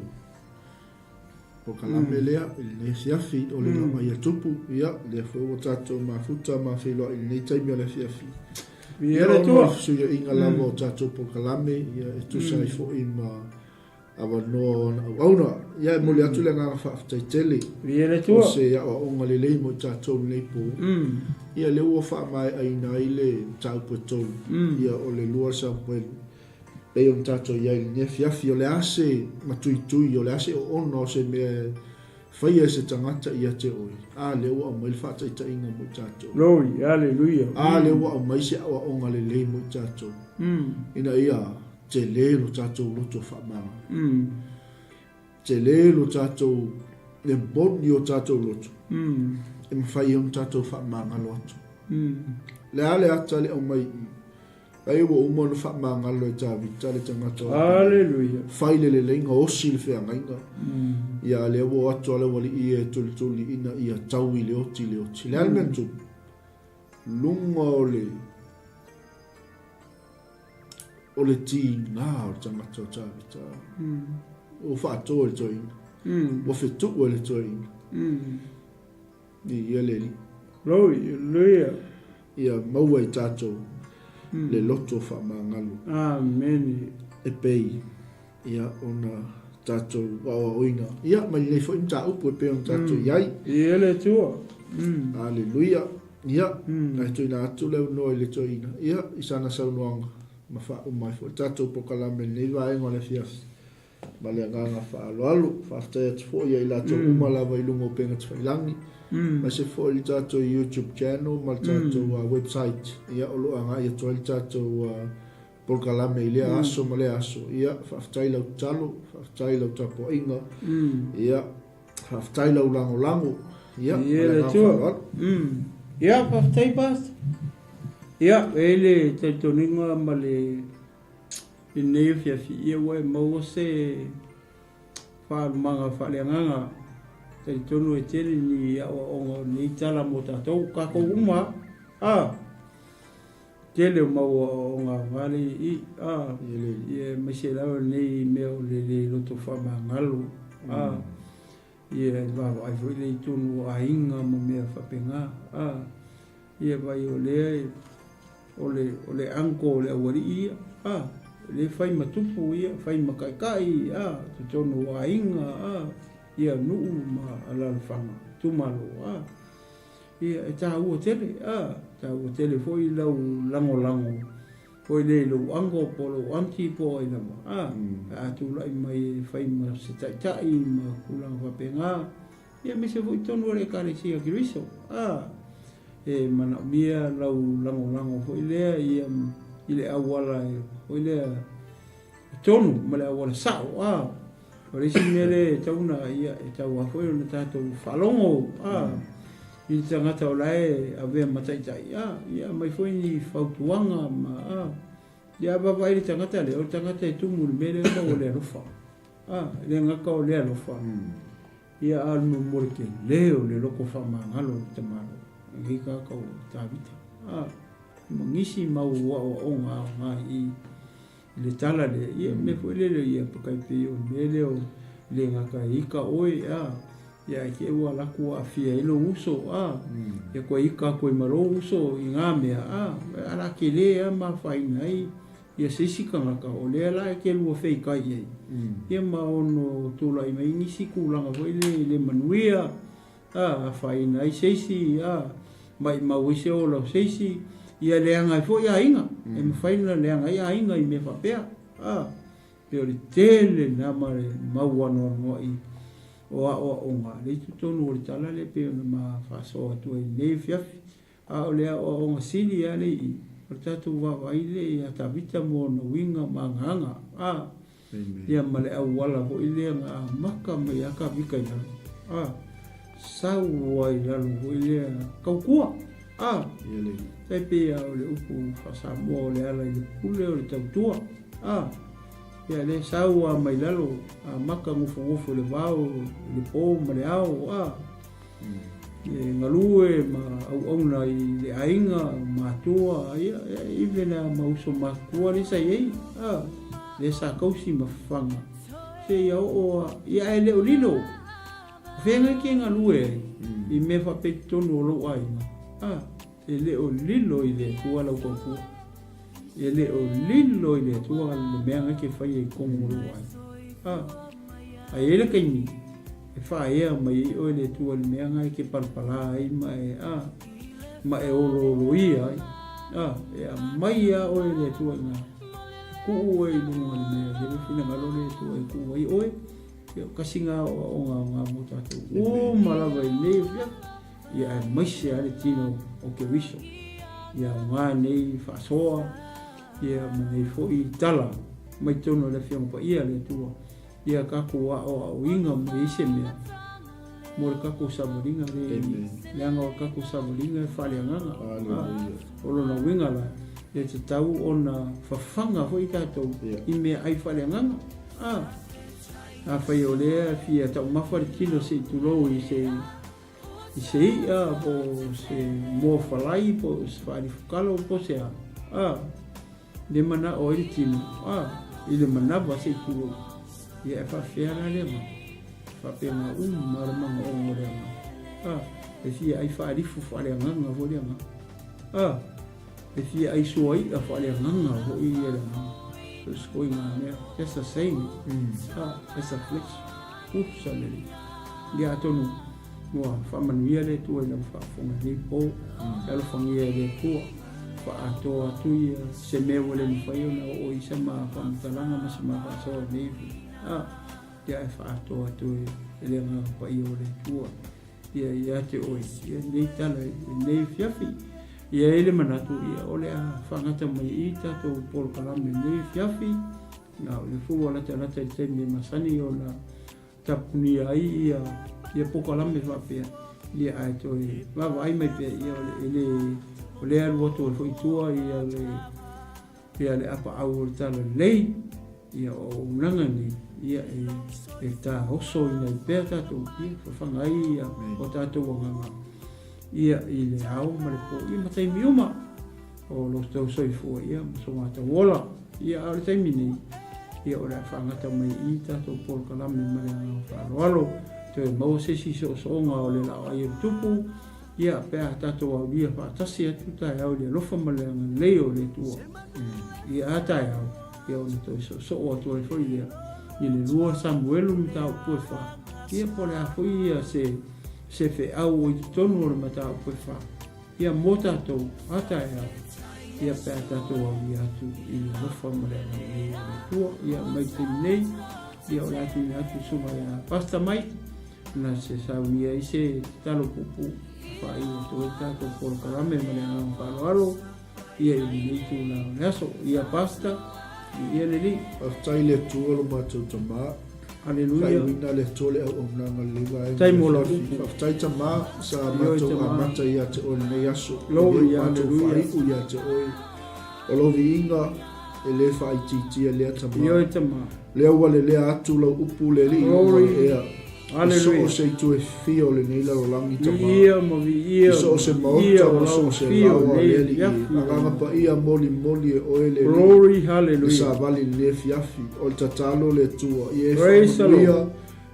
o kalame lea le fiafi o le lama ia tupu ia le fo o tatou mafuta ma filo i nei taimi o le fiafi ia le tua su ia inga lama o tatou po kalame ia e tusa i fo i ma awa no auna ia mo le atu le nganga whaaftaitele ia le tua o se ia o onga le lei mo tatou nei po ia le ua wha mai aina i le tau puetou ia o le lua sa puelu e on tato ia ne fiafi o le ase matuitui o le ase o ono se me faia se tangata ia te oi le ua o mai fata ita inga mo tato glory hallelujah le ua o mai se o onga le lei mo tato ina ia te le lo tato loto fa mama te le lo tato le boni o tato loto e mfai on tato fa mama loto le ale ata le o mai ai wo umo no fa mangalo e tavi tale tangata hallelujah faile le lenga o sil fe anga ia le wo atu le wali e tuli ina ia tawi le oti le almentu lunga ole ti na o tangata tavi ta o fa to le toi wo fe tu le toi ni ia le hallelujah ia maua i tatou le loto fa mangalo amen e pei ia ona tatou wa oina ia mai le fo inta upu pe on tatou iai ia le tua haleluia ia na tu na tu le no le toina ia isana sa no ma fa o mai fo tatou po kala me le va en ole fias ma le nga fa alo fa te fo ia la to uma la vai lungo pe ngat fa langi ma se fo il tatou YouTube channel ma tatou website ia o lo anga ia to il tatou por kala me le aso ma le aso ia fa taila talo fa taila tapo inga ia fa taila lango lango ia le tua Ia patai pas. Ia ele te toninga male nei fia ia wai mau se fa manga fa leanga te tonu e tele ni o ni tala mo tatou ka ko uma tele mau o nga vale i ye mesela nei meu le loto fa mangalo ye va vai foi le tonu ainga mo me fa penga ye vai ole anko le wali i le fai matupu ia fai makaikai te tonu ainga ia nu ma ala fanga tumalo ia ta u tele foi lau lango foi le lo ango polo anti po ina tu lai mai fai ma se tai ma kulang fa penga ia me se foi tonu le kare sia griso e mana mia lau lango foi le ia ile awala foi le tonu male awala sao ore si mele tauna ia taua foi ona tatou falongo i tangata o lae avea mataitai ia mai foi ni fautuanga ma ia baba i tangata le o tangata e tumu le mele ma o le arofa le ngaka o le arofa ia almo morke leo le loko whamangalo te maro hika kau tawita mangisi mau o ngā i le tala le ia me foi le ia pakai pe o mele o le ngaka hika oe ia ke ua laku a fia ilo uso ia koe ika koe maro uso i ngā mea ala ke le ma whaina i ia sisika ngaka o le ala ke lua whei kai ei ia ma ono tula i mai nisi kulanga foi le manuia a whaina i seisi mai mawise o lau seisi ia leanga i foi a inga e me whaina leanga i a inga i me whapea pe ori tele na mare mauano ngoa i o ngā le tutonu o le tala le pe ona ma whasoa tu e nei fiafi o lea o ngā sili a le i o tatu wawa i le i a tawita mo na winga ma nganga ia male au wala ho i le ngā maka mai aka vika i lalo sau wai lalo ho i le kaukua tai pe o le upu whasamo o le ala i le pule o le tautua ia le saua mai lalo maka ngofo le vao le po ma le ao e ngalue ma auna i le ainga matua ia ivena mauso makua le sa iei le sa kausi mafanga se ia o ia ele o lilo venga ki ngalue i me fa petonu o lo ainga ele o lilo i le tua lau kaupua ele o lilo ile tua le meanga ke fai e kongo ai ai ele kaini e fai e mai o ile tua le meanga ke parpala ai mai o ia e mai o ile tua na ku o i no le meanga le fina malo le tua ku ai oi ke kasinga o nga motatu o malava ile ia mai se ale tino o ke viso ia nga nei fa soa ia mane foi tala mai tono le fiong pa ia le tua ia kaku o inga mai se me mo kaku sabulinga le nga kaku sabulinga fale nga o lo na winga la le te tau ona fafanga foi tato i me ai fale nga a fai o le fia tau mafar kilo se tulo i se ia po se mo falai po se fali fukalo po se le mana o il tino ile mana va se tu ia fa fiara le ma fa pena marma o le e si ai fa rifu fa le nganga vo le ma e si ai suai a fa le nganga vo i le ma es coi ma ne essa sei essa flex sale dia tonu mo fa manuia le tu e fa fonga ni po elo fonga le tu fa ato atu se me wole ni fa na o isa ma fa talanga ma se ma fa so ni ya fa ato atu ele ma pa i ole tu ya te o ia ni tala ni fiafi ia ele manatu ia ole a fa ngata mai ita to por kala me ni fiafi na le fu wala tala te me masani ona tapuni ai ia po kala me fa pe ia ai toi vai mai pe ia ele o le alu to foi tua ia le apa au tala lei ia o nanga ni ia e ta oso ina pe ta to ia fa ngai ia o ta to ngama ia ile au ma le po ia matai miuma o lo to so fu ia so mata wola ia au te mini ia ora fa ngata mai i ta to por kala me ma le fa lo te mo se si so nga o le la ai tupu ia pe ata to wa ia fa ta si atu ta au le lo fa ma le leo le tu ia ata au ia o to so o to le foi ia le lua Samuel mi ta po fa ia po le foi ia se fe au o tonu o mata po fa ia mota to ata ia ia pe ata to wa ia tu i lo fa ma le tu ia mai te nei ia o la tu suma ia pasta mai na se sabia ise talo pupu fa i to ta to por karame mane na palo ia i tu na naso ia pasta ia le aftai le tu lo ma tu tama haleluya ia wina le tole o na ngaliva tai mo lo aftai tama sa ma to amata ia te o ne yaso lo ia haleluya ia te o lo vinga ele fa i titi le tama ia tama le wale le atu lo upu le li ia haleluya so se tu e fio le nei la langi tama ia mo vi ia so se mo so se fio le nga pa ia moli e oele glory hallelujah sa vali le fiafi o tatalo le tua ia praise the Lord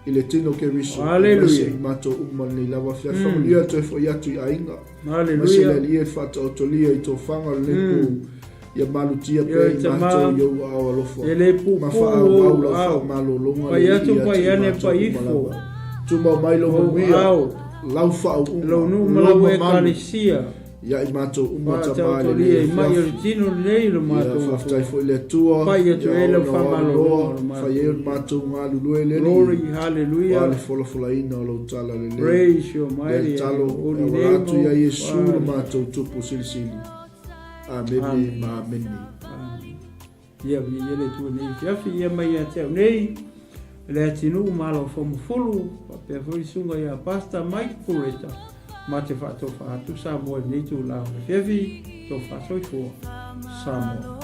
ile tino ke riso hallelujah mato umman ni lava fiafi ia to fo ia tu ainga hallelujah ia fata o tolia i to fanga le pu ia malutia pe mato yo au alofo ele pu ma fa au la malo longa pa ia tu pa ia ne pa ifo tu mo mai lo mo lau fa lo nu malo e kalisia ia i mato umata mali ia mai o tino nei lo mato fa ftai fo le tua pa ia tu ele fa malo fa ia mato ngalu lo ele glory hallelujah ale fola fola ina lo tala le praise your mighty talo o tu ia Yesu mato tupu silsili amen amen ia vi ele tu nei fiafi ia mai a te nei le tinu malo fomu fulu pe foi sunga ia pasta mai pureta ma te fa to fa tu sa mo nei tu la fiafi to fa soi fo samo